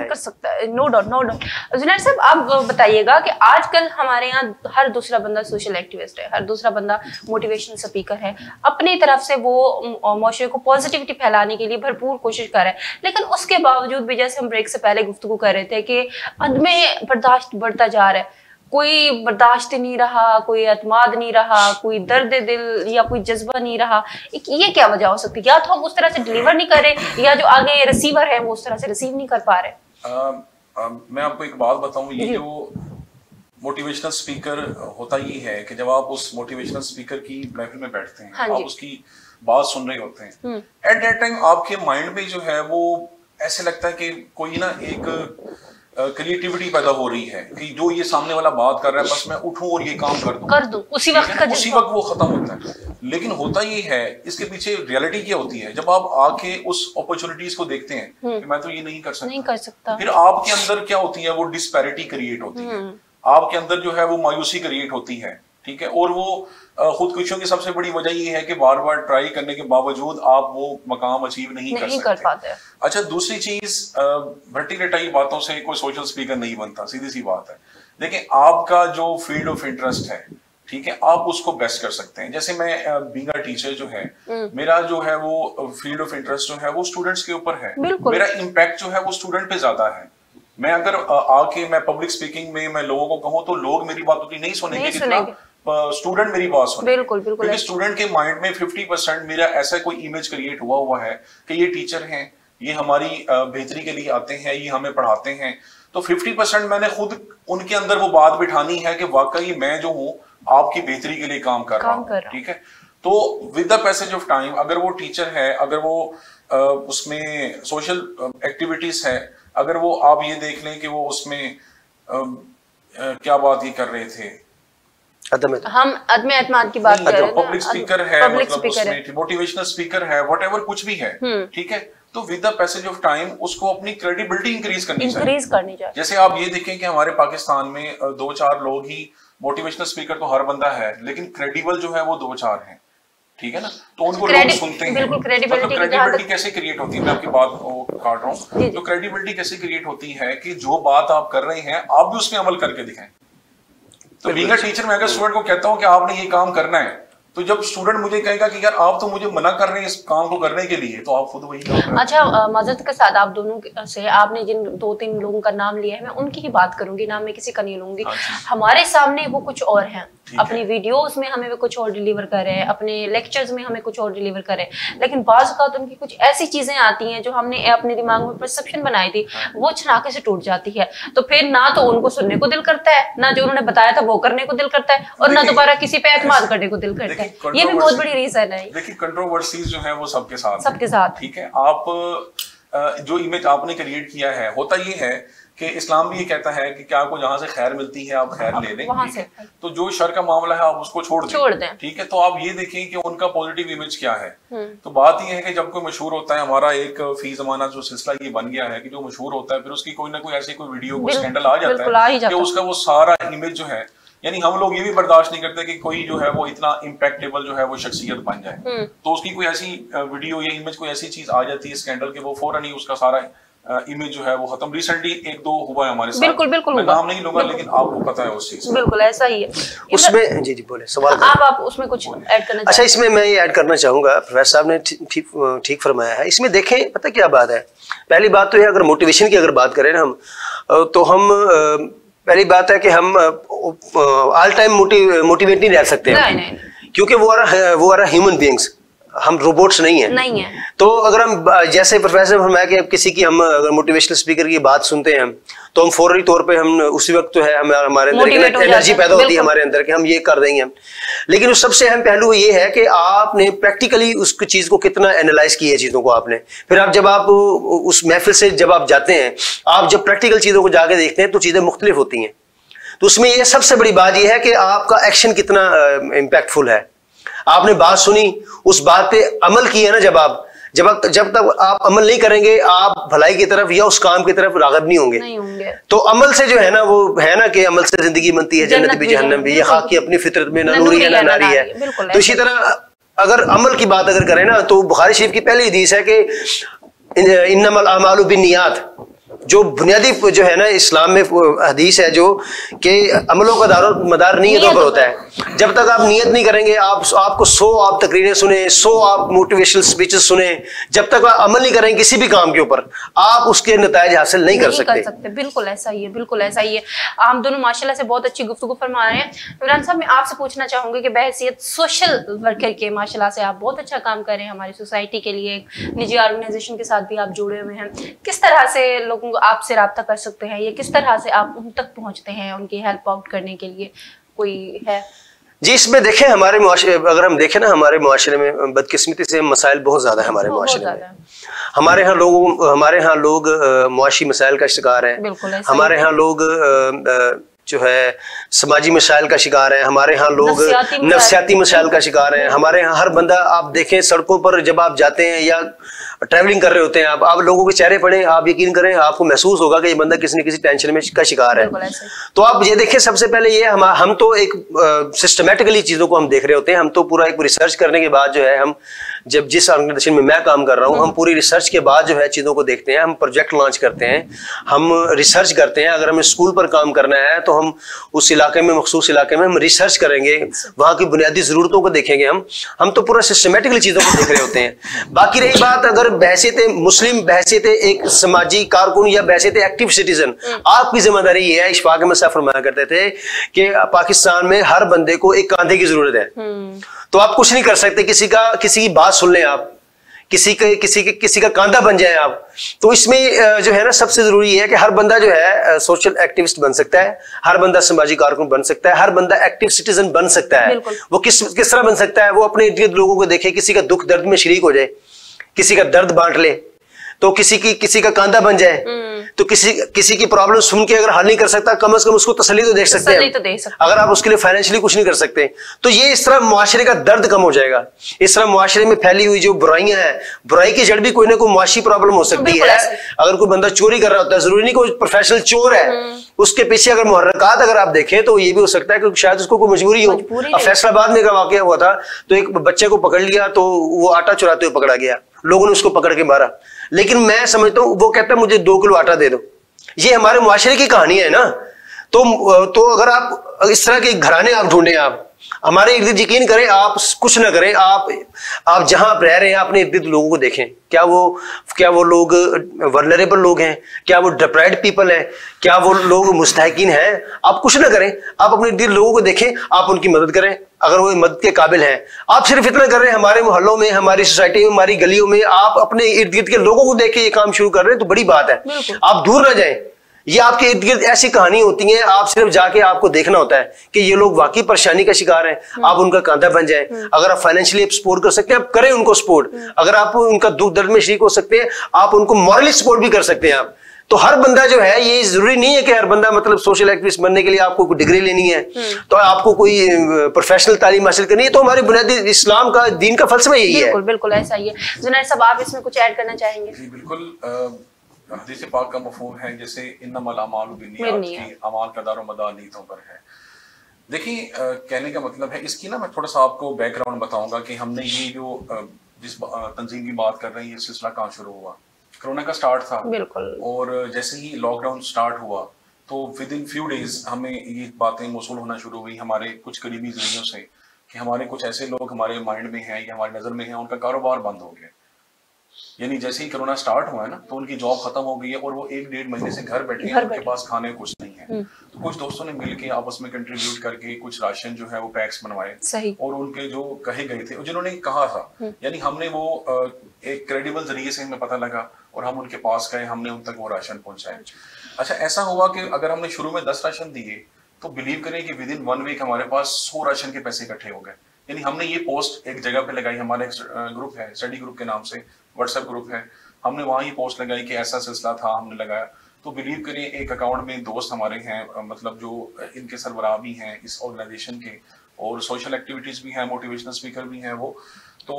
है। No doubt, no doubt. Junair साहब, आप बताइएगा कि आजकल हमारे यहाँ हर दूसरा बंदा सोशल एक्टिविस्ट है, हर दूसरा बंदा मोटिवेशनल स्पीकर है, अपनी तरफ से वो माशरे को पॉजिटिविटी फैलाने के लिए भरपूर कोशिश कर रहा है। लेकिन उसके बावजूद भी, जैसे हम ब्रेक से पहले गुफ्तगू कर रहे थे, कि अदमे बर्दाश्त बढ़ता जा रहा है, कोई बर्दाश्त नहीं रहा, कोई एतमाद नहीं रहा, कोई दर्द दिल या कोई जज्बा नहीं रहा। ये क्या वजह हो सकती है? या तो हम उस तरह से डिलीवर नहीं कर रहे, या जो आगे रिसीवर है वो उस तरह से रिसीव नहीं कर पा रहे। मैं आपको एक बात बताऊं, ये जो मोटिवेशनल स्पीकर होता ये है कि जब आप उस मोटिवेशनल स्पीकर की महफिल में बैठते हैं, आप उसकी बात सुन रहे होते हैं, एट दैट टाइम आपके माइंड में जो है वो ऐसे लगता है कि कोई ना एक क्रिएटिविटी पैदा हो रही है कि जो ये सामने वाला बात कर रहा है बस मैं उठूं और ये काम कर दूं उसी वक्त वो खत्म होता है। लेकिन होता ये है, इसके पीछे रियलिटी क्या होती है, जब आप आके उस अपॉर्चुनिटीज को देखते हैं कि मैं तो ये नहीं कर सकता, फिर आपके अंदर क्या होती है, वो डिस्पैरिटी क्रिएट होती है, आपके अंदर जो है वो मायूसी क्रिएट होती है, ठीक है। और वो खुदकुशियों की सबसे बड़ी वजह ये है कि बार बार ट्राई करने के बावजूद आप वो मकाम अचीव नहीं कर पाते। अच्छा, दूसरी चीज, भट्टी रटाई बातों से कोई सोशल स्पीकर नहीं बनता, सीधी सी बात है। देखिए, आपका जो फील्ड ऑफ इंटरेस्ट है, ठीक है, आप उसको बेस्ट कर सकते हैं। जैसे मैं बीइंग अ टीचर जो है, मेरा जो है वो फील्ड ऑफ इंटरेस्ट जो है वो स्टूडेंट्स के ऊपर है, मेरा इम्पैक्ट जो है वो स्टूडेंट पे ज्यादा है। मैं अगर आके मैं पब्लिक स्पीकिंग में मैं लोगों को कहूँ तो लोग मेरी बात उतनी नहीं सुनेंगे, स्टूडेंट मेरी बात सुने। बिल्कुल, क्योंकि स्टूडेंट के माइंड में 50% मेरा ऐसा कोई इमेज क्रिएट हुआ है कि ये टीचर हैं, ये हमारी बेहतरी के लिए आते हैं, ये हमें पढ़ाते हैं। तो 50% मैंने खुद उनके अंदर वो बात बिठानी है कि वाकई मैं जो हूँ आपकी बेहतरी के लिए काम कर रहा हूँ, ठीक है। तो with the passage of time, अगर वो टीचर है, अगर वो उसमें सोशल एक्टिविटीज है, अगर वो आप ये देख लें कि वो उसमें क्या बात ये कर रहे थे, हम अदम एतमाद की बात कर रहे हैं, पब्लिक स्पीकर है, मतलब उसमें मोटिवेशनल स्पीकर है, व्हाटएवर कुछ भी है, ठीक है। तो with the passage of time उसको अपनी क्रेडिबिलिटी इंक्रीज करनी चाहिए। जैसे आप ये देखें कि हमारे पाकिस्तान में 2-4 लोग ही, मोटिवेशनल स्पीकर तो हर बंदा है, लेकिन क्रेडिबल जो है वो 2-4 हैं, ठीक है ना। तो उनको लोग सुनते हैं। मतलब क्रेडिबिलिटी कैसे क्रिएट होती है, मैं आपकी बात को काट रहा हूँ। तो क्रेडिबिलिटी कैसे क्रिएट होती है कि जो बात आप कर रहे हैं आप भी उसमें अमल करके दिखाएं। तो बीइंग अ टीचर मैं अगर स्टूडेंट को कहता हूँ कि आपने ये काम करना है, तो जब स्टूडेंट मुझे कहेगा कि यार आप तो मुझे मना कर रहे हैं इस काम को करने के लिए, तो आप खुद वही काम करें। अच्छा, माजरत के साथ आप दोनों से, आपने जिन 2-3 लोगों का नाम लिया है, मैं उनकी ही बात करूंगी, नाम मैं किसी का नहीं लूंगी। हमारे सामने वो कुछ और हैं, अपनी वीडियोस में हमें वो कुछ और डिलीवर कर रहे हैं, अपने लेक्चर्स में हमें कुछ और डिलीवर कर रहे हैं, लेकिन बाज़ औक़ात उनकी कुछ ऐसी चीजें आती हैं जो हमने अपने दिमाग में परसेप्शन बनाई थी, वो छनाके से टूट जाती है। तो फिर ना तो उनको सुनने को दिल करता है, ना जो उन्होंने बताया था वो करने को दिल करता है, और ना दोबारा किसी पे एतमाद करने को दिल करता है। ये भी बहुत बड़ी रीजन है। देखिए, कंट्रोवर्सीज जो है वो सबके साथ, ठीक है। आप जो इमेज आपने क्रिएट किया है, होता ये है कि इस्लाम भी ये कहता है कि क्या आपको जहां से खैर मिलती है आप खैर ले लें, तो जो शर का मामला है आप उसको छोड़ दें, ठीक है। तो आप ये देखें कि उनका पॉजिटिव इमेज क्या है। तो बात ये है कि जब कोई मशहूर होता है, हमारा एक फी जमाना जो सिलसिला ये बन गया है कि जो मशहूर होता है फिर उसकी कोई ना कोई ऐसी कोई वीडियो कोई स्कैंडल आ जाता है कि उसका वो सारा इमेज जो है, यानी हम लोग ये भी बर्दाश्त नहीं करते कि कोई जो है वो इतना इम्पैक्टेबल जो है वो शख्सियत बन जाए। तो उसकी कोई ऐसी वीडियो या इमेज कोई ऐसी चीज आ जाती है स्कैंडल के, वो फौरन ही उसका सारा इमेज जो है वो खत्म। रिसेंटली 1-2 हुआ है हमारे साथ, बिल्कुल मैं नाम नहीं लूंगा, लेकिन आपको पता है उस चीज। बिल्कुल ऐसा ही है उसमें। जी बोले, सवाल आप उसमें कुछ ऐड करना। अच्छा, इसमें मैं ये ऐड करना चाहूंगा, प्रोफेसर साहब ने ठीक फरमाया है। इसमें देखें, पता क्या बात है, पहली बात तो है, अगर मोटिवेशन की अगर बात करें ना हम, तो हम पहली बात है कि हम ऑल टाइम मोटिवेट नहीं रह सकते, क्योंकि वो आर ह्यूमन बीइंग्स, हम रोबोट्स नहीं है। तो अगर हम जैसे प्रोफेसर फरमाया कि किसी की हम अगर मोटिवेशनल स्पीकर की बात सुनते हैं तो हम फौरी तौर पे हम उसी वक्त तो है हमारे अंदर एनर्जी पैदा होती है हमारे अंदर कि हम ये कर देंगे हम। लेकिन उस सबसे अहम पहलू ये है कि आपने प्रैक्टिकली उस चीज को कितना एनालाइज किया है चीजों को आपने, फिर आप जब आप उस महफिल से जब आप जाते हैं, आप जब प्रैक्टिकल चीजों को जाके देखते हैं तो चीजें मुख्तलिफ होती हैं। तो उसमें ये सबसे बड़ी बात यह है कि आपका एक्शन कितना इम्पैक्टफुल है। आपने बात सुनी, उस बात पे अमल किया ना, जब तक आप अमल नहीं करेंगे आप भलाई की तरफ या उस काम की तरफ राग़िब नहीं होंगे। तो अमल से जो है ना, वो है ना कि अमल से जिंदगी बनती है, जन्नत भी जहन्नम भी, ये खाक की अपनी फितरत में ना नूरी है ना नारी है। तो इसी तरह अगर अमल की बात अगर करें ना, तो बुखारी शरीफ की पहली हदीस है कि इन्नमल अमालु बिन्नियात, जो बुनियादी जो है ना इस्लाम में हदीस है जो कि अमलों का दारो मदार नीयतों पर होता है। जब तक आप नियत नहीं करेंगे, आपको 100 आप तकरीरें सुने, 100 आप मोटिवेशनल स्पीचेस सुने, जब तक आप अमल नहीं करेंगे किसी भी काम के ऊपर, आप उसके नताइज हासिल नहीं कर सकते। बिल्कुल ऐसा ही है, बिल्कुल ऐसा ही है। हम दोनों माशाल्लाह से बहुत अच्छी गुफ्तगू फरमा रहे हैं। इमरान साहब, मैं आपसे पूछना चाहूंगी कि बहैसियत सोशल वर्कर के माशाल्लाह से आप बहुत अच्छा काम कर रहे हैं हमारी सोसाइटी के लिए, एक निजी ऑर्गेनाइजेशन के साथ भी आप जुड़े हुए हैं। किस तरह से लोगों आपसे राब्ता कर सकते हैं, या किस तरह से आप उन तक पहुंचते हैं उनकी हेल्प आउट करने के लिए, कोई है? जी, इसमें देखें हमारे मुआशरे, अगर हम देखें ना हमारे मुआशरे में बदकिस्मती से मसाइल बहुत ज्यादा है हमारे मुआशरे में। हमारे यहाँ लोग मुआशी मसाइल का शिकार हैं, हमारे यहाँ लोग जो है समाजी मसाइल का शिकार है, हमारे यहाँ लोग नफ्सियाती मसाइल का शिकार हैं। हमारे यहाँ हर बंदा, आप देखें सड़कों पर जब आप जाते हैं या ट्रैवलिंग कर रहे होते हैं, आप लोगों के चेहरे पड़े, आप यकीन करें आपको महसूस होगा कि ये बंदा किसी न किसी टेंशन में का शिकार है। तो आप ये देखें, सबसे पहले ये हम तो एक सिस्टमेटिकली चीजों को हम देख रहे होते हैं। हम तो पूरा एक रिसर्च करने के बाद जो है, हम जब जिस ऑर्गेनाइजेशन में मैं काम कर रहा हूँ, हम पूरी रिसर्च के बाद जो है चीजों को देखते हैं। हम प्रोजेक्ट लॉन्च करते हैं, हम रिसर्च करते हैं। अगर हमें स्कूल पर काम करना है तो हम उस इलाके में, मखसूस इलाके में हम रिसर्च करेंगे, वहां की बुनियादी जरूरतों को देखेंगे। हम तो पूरा सिस्टमेटिकली चीजों को देख रहे होते हैं। बाकी रही बात अगर बहसियत मुस्लिम, बहसियत एक समाजी कारकुन या बहसियत एक्टिव सिटीजन, आपकी जिम्मेदारी ये है। इशफाक अहमद साहब फरमाया करते थे कि पाकिस्तान में हर बंदे को एक कांधे की जरूरत है। तो आप कुछ नहीं कर सकते, किसी की बात सुन लें आप, किसी का कांधा बन जाए आप। तो इसमें जो है ना सबसे जरूरी है कि हर बंदा जो है सोशल एक्टिविस्ट बन सकता है, हर बंदा समाजी कारकुन बन सकता है, हर बंदा एक्टिव सिटीजन बन सकता है। वो किस तरह बन सकता है? वो अपने इर्द गिर्द लोगों को देखे, किसी का दुख दर्द में शरीक हो जाए, किसी का दर्द बांट ले, तो किसी का कांधा बन जाए, तो किसी की प्रॉब्लम सुन के अगर हल नहीं कर सकता, कम से कम उसको तसल्ली तो दे सकते हैं। अगर आप उसके लिए फाइनेंशियली कुछ नहीं कर सकते, तो ये इस तरह मुआशरे का दर्द कम हो जाएगा। इस तरह मुआशरे में फैली हुई जो बुराइयां हैं, बुराई की जड़ भी कोई ना कोई मुआशी प्रॉब्लम हो सकती है। अगर कोई बंदा चोरी कर रहा होता है, जरूरी नहीं कोई प्रोफेशनल चोर है, उसके पीछे अगर मुहर्रकात अगर आप देखें तो ये भी हो सकता है कि शायद उसको कोई मजबूरी हो। अब फैसलाबाद में का वाकया हुआ था, तो एक बच्चे को पकड़ लिया, तो वो आटा चुराते हुए पकड़ा गया, लोगों ने उसको पकड़ के मारा। लेकिन मैं समझता हूँ वो कहता है मुझे 2 किलो आटा दे दो। ये हमारे मुआशरे की कहानी है ना। तो अगर आप इस तरह के घराने आप ढूंढें, आप हमारे इर्द गिर्द, यकीन करें आप कुछ ना करें, आप जहां आप रह रहे हैं अपने इर्द गिर्द लोगों को देखें, क्या वो लोग वल्नरेबल लोग हैं, क्या वो डिप्राइव्ड पीपल हैं, क्या वो लोग मुस्तहिकीन हैं। आप कुछ ना करें, आप अपने इर्द गिर्द लोगों को देखें, आप उनकी मदद करें अगर वो मदद के काबिल हैं। आप सिर्फ इतना कर रहे हैं, हमारे मोहल्लों में, हमारी सोसाइटी में, हमारी गलियों में आप अपने इर्द गिर्द के लोगों को देख के ये काम शुरू कर रहे हैं, तो बड़ी बात है। आप दूर ना जाएं। ये आपके इर्द गिर्द ऐसी कहानी होती है, आप सिर्फ जाके आपको देखना होता है कि ये लोग वाकई परेशानी का शिकार हैं, आप उनका कांधा बन जाएं। अगर आप फाइनेंशियली सपोर्ट कर सकते हैं, आप करें उनको सपोर्ट। अगर आप उनका दुख दर्द में शरीक हो सकते हैं, आप उनको मॉरली सपोर्ट भी कर सकते हैं आप। तो हर बंदा जो है, ये जरूरी नहीं है कि हर बंदा मतलब सोशल एक्टिविस्ट बनने के लिए आपको कोई डिग्री लेनी है, तो आपको कोई प्रोफेशनल तालीम हासिल करनी है। तो हमारी बुनियादी इस्लाम का, दीन का फलसफा यही है। बिल्कुल बिल्कुल ऐसा ही है। जुनैद साहब, आप इसमें कुछ ऐड करना चाहेंगे? जी बिल्कुल। हदीस पाक का मफ़हूम है जैसे इन्नमल अमालु बिन्नियात की, अमाल का दारो मदार नीयतों पर है। देखिए कहने का मतलब है इसकी ना, मैं थोड़ा सा आपको बैकग्राउंड बताऊंगा कि हमने ये जो जिस तंजीम की बात कर रहे हैं, ये सिलसिला कहाँ शुरू हुआ। कोरोना का स्टार्ट था बिल्कुल, और जैसे ही लॉकडाउन स्टार्ट हुआ तो विद इन फ्यू डेज हमें ये बातें मौसूल होना शुरू हुई हमारे कुछ करीबी जरियों से कि हमारे कुछ ऐसे लोग हमारे माइंड में हैं या हमारी नज़र में हैं, उनका कारोबार बंद हो गया। यानी जैसे ही कोरोना स्टार्ट हुआ है ना, तो उनकी जॉब खत्म हो गई है और वो 1-1.5 महीने से घर बैठे हैं, उनके पास खाने कुछ नहीं है। हैं। तो कुछ दोस्तों ने मिलके आपस में कंट्रीब्यूट करके कुछ राशन जो है वो पैक्स बनवाए और उनके जो कहे गए थे जिन्होंने कहा था, यानी हमने वो एक क्रेडिबल जरिए से हमें पता लगा और हम उनके पास गए, हमने उन तक वो राशन पहुंचाए। अच्छा, ऐसा हुआ कि अगर हमने शुरू में 10 राशन दिए तो बिलीव करें कि विद इन 1 वीक हमारे पास 100 राशन के पैसे इकट्ठे हो गए। यानी हमने ये पोस्ट एक जगह पे लगाई, हमारा एक ग्रुप है, स्टडी ग्रुप के नाम से व्हाट्सएप ग्रुप है, हमने वहाँ ही पोस्ट लगाई कि ऐसा सिलसिला था, हमने लगाया। तो बिलीव करिए एक अकाउंट में दोस्त हमारे हैं, मतलब जो इनके सरबराह भी हैं इस ऑर्गेनाइजेशन के, और सोशल एक्टिविटीज भी हैं, मोटिवेशनल स्पीकर भी हैं वो। तो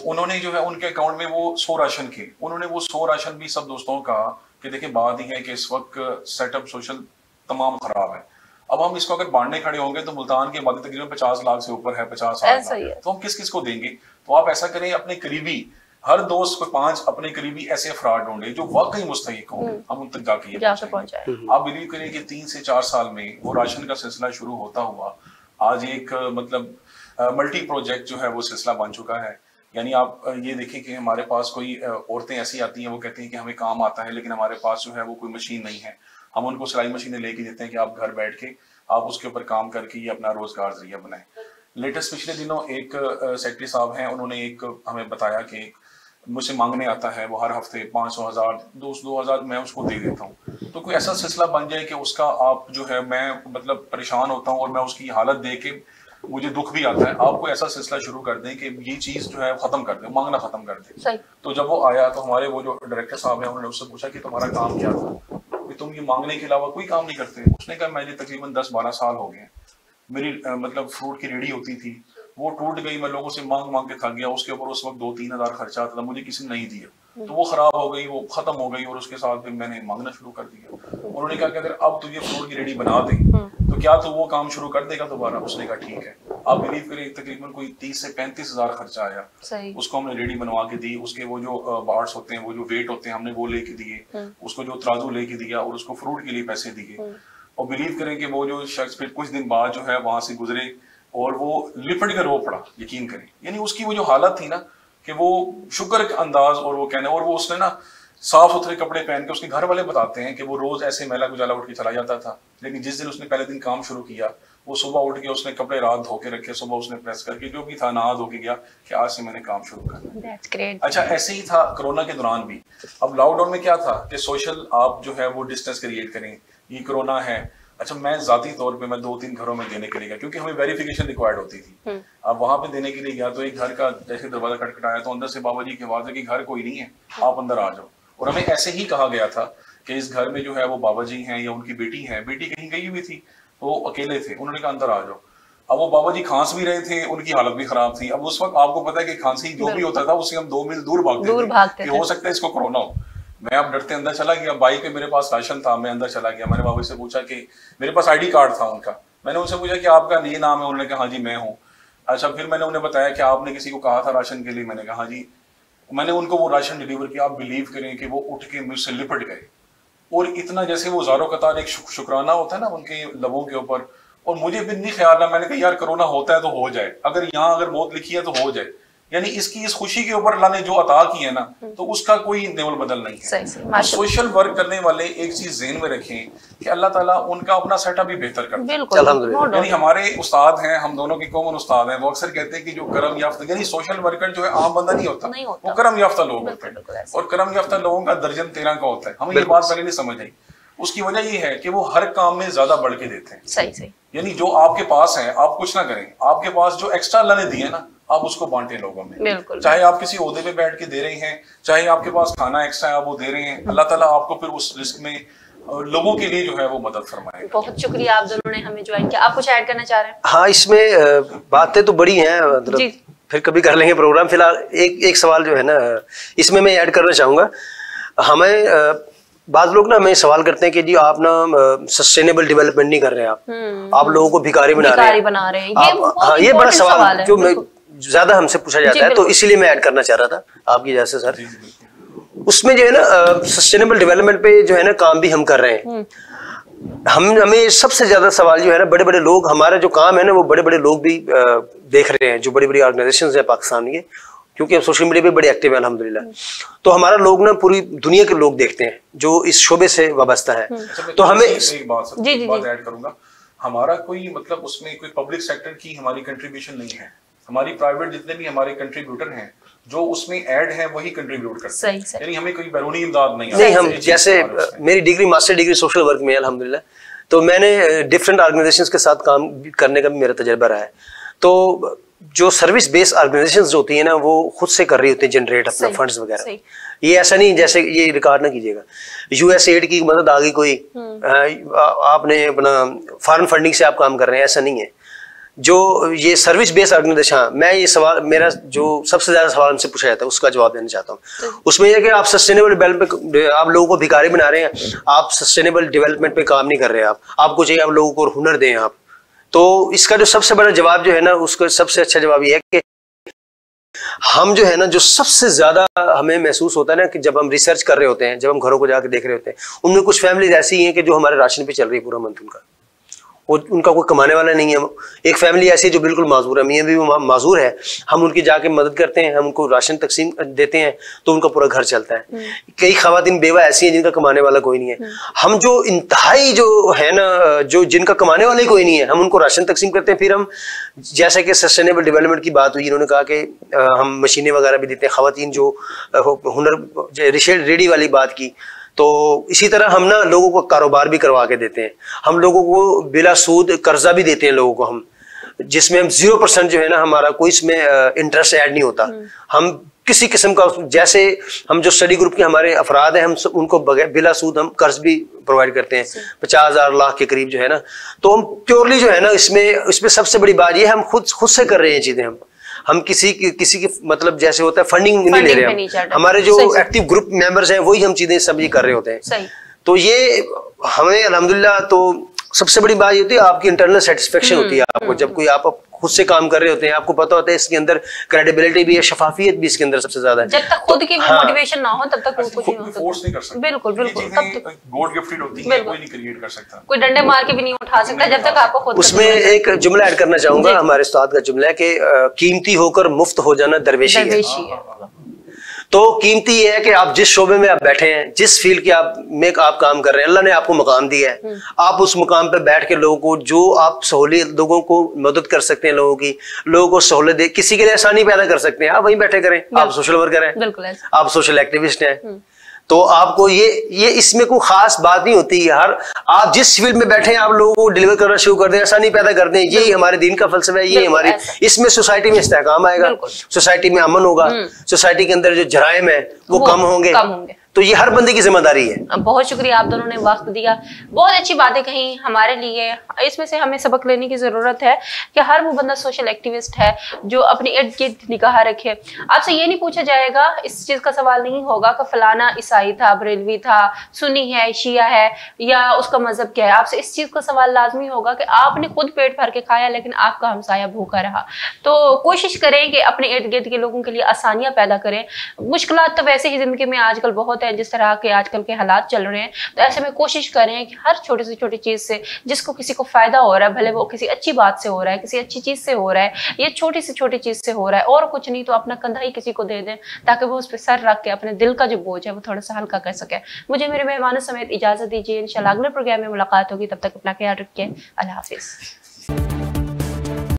उन्होंने जो है उनके अकाउंट में वो 100 राशन के, उन्होंने वो 100 राशन भी सब दोस्तों का कि देखिए बात ही है कि इस वक्त सेटअप सोशल तमाम खराब है। अब हम इसको अगर बांटने खड़े होंगे तो मुल्तान की आबादी तकरीबन 50 लाख से ऊपर है, 50-60 लाख, तो हम किस किस को देंगे? तो आप ऐसा करें, अपने करीबी हर दोस्त को 5 अपने करीबी ऐसे अफराद ढूंढे जो वाकई मुस्तहिक हों, हम उन तक जाके ये पहुंचाएं। आप बिलीव करें कि 3 से 4 साल में वो राशन का सिलसिला शुरू होता हुआ आज एक मतलब मल्टी प्रोजेक्ट जो है वो सिलसिला बन चुका है। यानी आप ये देखिए कि हमारे पास कोई औरतें ऐसी आती हैं, वो कहती हैं कि हमें काम आता है लेकिन हमारे पास जो है वो कोई मशीन नहीं है। हम उनको सिलाई मशीनें लेके देते हैं कि आप घर बैठ के आप उसके ऊपर काम करके ये अपना रोजगार जरिया बनाएं। लेटेस्ट पिछले दिनों एक सेक्रेटरी साहब हैं, उन्होंने एक हमें बताया कि मुझसे मांगने आता है वो हर हफ्ते 500,000 2,000 मैं उसको दे देता हूँ। तो कोई ऐसा सिलसिला बन जाए कि उसका आप जो है, मैं मतलब परेशान होता हूँ और मैं उसकी हालत देख के मुझे दुख भी आता है, आप कोई ऐसा सिलसिला शुरू कर दें कि ये चीज जो है खत्म कर दें, मांगना खत्म कर दें। तो जब वो आया तो हमारे वो जो डायरेक्टर साहब हैं उन्होंने उससे पूछा कि तुम्हारा काम क्या था, तुम ये मांगने के अलावा कोई काम नहीं करते? उसने कहा मुझे तकरीबन 10-12 साल हो गए, मेरी मतलब फ्रूट की रेडी होती थी, वो टूट गई, मैं लोगों से मांग मांग के थक गया, उसके ऊपर उस वक्त 2-3 हज़ार खर्चा आता था, मुझे किसी ने नहीं दिया, तो वो खराब हो गई, वो खत्म हो गई और उसके साथ फिर मैंने मांगना शुरू कर दिया। उन्होंने कहा कि अगर अब तुझे फ्रूट की रेडी बना दे तो क्या तू वो काम शुरू कर देगा दोबारा? उसने कहा ठीक है। आप बिलीव करें तकरीबन कोई 30 से 35 हज़ार खर्चा आया, उसको हमने रेडी बनवा के दी, उसके वो जो बार्स होते हैं, वो जो वेट होते हैं, हमने वो लेके दिए, उसको जो तराजू लेके दिया और उसको फ्रूट के लिए पैसे दिए। और बिलीव करें कि वो जो शख्स फिर कुछ दिन बाद जो है वहां से गुजरे और वो लिपट कर रो पड़ा, यकीन करें। यानी उसकी वो जो हालत थी ना कि वो शुक्र का अंदाज, और वो कहने, और वो उसने ना साफ सुथरे कपड़े पहन के, उसके घर वाले बताते हैं कि वो रोज ऐसे मैला गुजाला उठ के चला जाता था, लेकिन जिस दिन उसने पहले दिन काम शुरू किया वो सुबह उठ के उसने कपड़े रात धो के रखे, सुबह उसने प्रेस करके जो भी था नहा धो के गया कि आज से मैंने काम शुरू करना। अच्छा, ऐसे ही था कोरोना के दौरान भी। अब लॉकडाउन में क्या था कि सोशल आप जो है वो डिस्टेंस क्रिएट करें, ये कोरोना है। अच्छा, मैं जाती तौर पे मैं 2-3 घरों में देने के लिए गया क्योंकि हमें वेरिफिकेशन रिक्वायर्ड होती थी। अब वहां पे देने के लिए गया तो एक घर का जैसे दरवाजा खटखटाया तो अंदर से बाबा जी की आवाज है कि घर कोई नहीं है, आप अंदर आ जाओ। और हमें ऐसे ही कहा गया था कि इस घर में जो है वो बाबा जी हैं या उनकी बेटी है, बेटी कहीं गई हुई थी, वो अकेले थे, उन्होंने कहा अंदर आ जाओ। अब वो बाबा जी खांस भी रहे थे, उनकी हालत भी खराब थी। अब उस वक्त आपको पता है कि खांसी जो भी होता था उससे हम 2 मील दूर भागते थे कि हो सकता है इसको कोरोना हो। मैं अब डरते अंदर चला गया, बाइक पे मेरे पास राशन था, मैं अंदर चला गया। मैंने बाबा से पूछा कि मेरे पास आईडी कार्ड था उनका, मैंने उनसे पूछा कि आपका ये नाम है? उन्होंने कहा हाँ जी मैं हूँ। अच्छा, फिर मैंने उन्हें बताया कि आपने किसी को कहा था राशन के लिए? मैंने कहा हाँ जी। मैंने उनको वो राशन डिलीवर किया। आप बिलीव करें कि वो उठ के मुझसे लिपट गए और इतना जैसे वो ज़ारो कतार एक शुक्राना होता है ना उनके लबों के ऊपर। और मुझे भी नहीं ख्याल रहा, मैंने कहा यार कोरोना होता है तो हो जाए, अगर यहाँ अगर मौत लिखी है तो हो जाए। यानी इसकी इस खुशी के ऊपर अल्लाह ने जो अता की है ना, तो उसका कोई नेवल बदल नहीं है। तो सोशल वर्क करने वाले एक चीज ज़हन में रखें कि अल्लाह ताला उनका अपना सेटअप भी बेहतर करता है। यानी हमारे उस्ताद हैं, हम दोनों की कॉमन उस्ताद हैं, वो अक्सर कहते हैं कि जो करम याफ्ता, यानी सोशल वर्कर जो है आम बंदा नहीं होता, वो करम याफ्ता लोग होते हैं। और करम याफ्ता लोगों का दर्जन 13 का होता है। हमें ये बात पहले नहीं समझ आई। उसकी वजह ये है कि वो हर काम में ज्यादा बढ़ के देते हैं। सही। यानी जो आपके पास है आप कुछ ना करें, आपके पास जो एक्स्ट्रा अल्लाह ने दिए ना आप उसको बांटे लोगों में। चाहे आप किसी ओहदे पे बैठ के दे रहे हैं, चाहे आपके पास खाना एक्स्ट्रा है आप वो दे रहे हैं, अल्लाह ताला आपको फिर उस रिस्क में लोगों के लिए जो है वो मदद फरमाए। बहुत शुक्रिया आप दोनों ने हमें ज्वाइन किया। आप कुछ ऐड करना चाह रहे हैं? हाँ, इसमें बातें तो बड़ी हैं, मतलब फिर कभी कर लेंगे प्रोग्राम। फिलहाल एक सवाल जो है ना इसमें मैं ऐड करना चाहूंगा। हमें बाद लोग ना हमें सवाल करते हैं कि जी आप ना सस्टेनेबल डेवलपमेंट नहीं कर रहे हैं, आप लोगों को भिखारी बना रहे हैं। ये बड़ा सवाल है जो मैं ज्यादा हमसे पूछा जाता है, तो इसीलिए मैं ऐड करना चाह रहा था आपकी जैसे सर। उसमें जो है ना सस्टेनेबल डेवलपमेंट पे जो है ना काम भी हम कर रहे हैं। हमें सबसे ज्यादा सवाल जो है ना बड़े बड़े लोग, हमारा जो काम है ना वो बड़े बड़े लोग भी देख रहे हैं, जो बड़ी बड़ी ऑर्गेनाइजेशंस हैं पाकिस्तान के, क्योंकि हम सोशल मीडिया पे बड़े एक्टिव हैं अल्हम्दुलिल्लाह। तो हमारा लोग ना पूरी दुनिया के लोग देखते हैं जो इस शोबे से वाबस्ता है। तो हमें एक बात ऐड करूंगा, हमारा कोई मतलब उसमें कोई पब्लिक सेक्टर की हमारी कंट्रीब्यूशन नहीं है। हमारी प्राइवेट जितने भी हमारे कंट्रीब्यूटर हैं जो उसमें ऐड है वही कंट्रीब्यूट करते हैं, यानी हमें कोई बैरूनी इमदाद नहीं। हम जैसे मेरी degree master degree social work में अल्हम्दुलिल्लाह, तो मैंने डिफरेंट ऑर्गेनाइजेशंस के साथ काम करने का भी मेरा तजर्बा रहा है। तो जो सर्विस बेस्ड ऑर्गेनाइजेशंस होती है ना वो खुद से कर रही होती है जनरेट अपना फंड्स वगैरह। ये ऐसा नहीं जैसे ये रिकॉर्ड ना कीजिएगा यूएसएड की मदद आ गई कोई आपने अपना फॉरेन फंडिंग से आप काम कर रहे हैं, ऐसा नहीं है। जो ये सर्विस बेस्ड ऑर्गेनाइजेशन, हाँ मैं ये सवाल मेरा जो सबसे ज्यादा सवाल हमसे पूछा जाता है उसका जवाब देना चाहता हूँ। उसमें यह कि आप सस्टेनेबल डेवलपमेंट, आप लोगों को भिखारी बना रहे हैं, आप सस्टेनेबल डेवलपमेंट पे काम नहीं कर रहे हैं। आपको चाहिए आप लोगों को हुनर दें आप। तो इसका जो सबसे बड़ा जवाब जो है ना, उसका सबसे अच्छा जवाब ये है कि हम जो है ना, जो सबसे ज्यादा हमें महसूस होता है ना कि जब हम रिसर्च कर रहे होते हैं, जब हम घरों को जाकर देख रहे होते हैं, उनमें कुछ फैमिलीज ऐसी हैं कि जो हमारे राशन पे चल रही है पूरा मंथ उनका, उनका कोई कमाने वाला नहीं है। एक फैमिली ऐसी है जो बिल्कुल माजूर है, मियां भी वो माजूर है, हम उनकी जाके मदद करते हैं, हम उनको राशन तकसीम देते हैं तो उनका पूरा घर चलता है। कई खवातीन बेवा ऐसी हैं जिनका कमाने वाला कोई नहीं है। हम जो इंतहाई जो है ना, जो जिनका कमाने वाला ही कोई नहीं है, हम उनको राशन तकसीम करते हैं। फिर हम जैसे कि सस्टेनेबल डेवलपमेंट की बात हुई, इन्होंने कहा कि हम मशीनें वगैरह भी देते हैं, खवातीन जो हुनर रेडी वाली बात की, तो इसी तरह हम ना लोगों को कारोबार भी करवा के देते हैं। हम लोगों को बिला सूद कर्जा भी देते हैं लोगों को, हम जिसमें हम 0% जो है ना हमारा कोई इसमें इंटरेस्ट ऐड नहीं होता। हम किसी किस्म का, जैसे हम जो स्टडी ग्रुप के हमारे अफराद हैं, हम उनको बिला सूद हम कर्ज भी प्रोवाइड करते हैं 50,000 लाख के करीब जो है ना। तो हम प्योरली जो है ना इसमें सबसे बड़ी बात ये है, हम खुद से कर रहे हैं चीजें। हम किसी की मतलब जैसे होता है फंडिंग नहीं ले रहे हैं, हमारे जो एक्टिव ग्रुप मेंबर्स हैं वही हम चीजें सब ये कर रहे होते हैं। तो ये हमें अल्हम्दुलिल्लाह, तो सबसे बड़ी बात ये होती है आपकी इंटरनल सेटिस्फेक्शन होती है आपको, जब कोई आप खुद से काम कर रहे होते हैं, आपको पता होता है इसके अंदर क्रेडिबिलिटी भी है, शफाफियत भी इसके अंदर सबसे ज्यादा है। जब तक खुद की मोटिवेशन ना हो तब तक कुछ नहीं हो सकता, फोर्स नहीं कर सकता। बिल्कुल बिल्कुल, तब तक गॉड गिफ्टेड होती है, कोई नहीं क्रिएट कर सकता, कोई डंडे मार के भी नहीं उठा सकता जब तक आपको खुद। उसमें एक जुमला ऐड करना चाहूंगा, हमारे उस्ताद का जुमला है कि कीमती होकर मुफ्त हो जाना दरवेशी है। तो कीमती ये है कि आप जिस शोबे में आप बैठे हैं, जिस फील्ड के आप काम कर रहे हैं, अल्लाह ने आपको मकाम दिया है, आप उस मुकाम पे बैठ के लोगों को जो आप सहूलियत, लोगों को मदद कर सकते हैं, लोगों को सहूलियत दे, किसी के लिए आसानी पैदा कर सकते हैं, आप वहीं बैठे करें। आप सोशल वर्कर हैं, आप सोशल एक्टिविस्ट हैं, तो आपको ये इसमें कोई खास बात नहीं होती। आप जिस फील्ड में बैठे हैं आप लोगों को डिलीवर करना शुरू कर दें, आसानी पैदा कर दें। यही हमारे दीन का फलसफा है, ये हमारी, इसमें सोसाइटी में इस्तेहकाम आएगा, सोसाइटी में अमन होगा, सोसाइटी के अंदर जो जराइम है वो कम होंगे। तो ये हर बंदे की जिम्मेदारी है। बहुत शुक्रिया, आप दोनों ने वक्त दिया, बहुत अच्छी बातें कही हमारे लिए। इसमें से हमें सबक लेने की जरूरत है कि हर वो बंदा सोशल एक्टिविस्ट है जो अपने इर्द गिर्द निगाह रखे। आपसे ये नहीं पूछा जाएगा, इस चीज का सवाल नहीं होगा कि फलाना ईसाई था, बरेलवी था, सुन्नी है, शिया है, या उसका मजहब क्या है। आपसे इस चीज का सवाल लाजमी होगा कि आपने खुद पेट भर के खाया लेकिन आपका हमसाया भूखा रहा। तो कोशिश करें कि अपने इर्द गिर्द के लोगों के लिए आसानियां पैदा करें। मुश्किलात तो वैसे ही जिंदगी में आजकल बहुत है, जिस तरह के आजकल के हालात चल रहे हैं, तो ऐसे में कोशिश करें कि हर छोटी से छोटी चीज से जिसको किसी को फायदा हो रहा है, भले वो किसी अच्छी बात से हो रहा है, किसी अच्छी चीज से हो रहा है, ये छोटी से छोटी चीज से हो रहा है, और कुछ नहीं तो अपना कंधा ही किसी को दे दें ताकि वो उस पर सर रख के अपने दिल का जो बोझ है वो थोड़ा सा हल्का कर सके। मुझे मेरे मेहमानों समेत इजाजत दीजिए, इंशाल्लाह अगले प्रोग्राम में मुलाकात होगी, तब तक अपना ख्याल रखिए। अल्लाह हाफिज।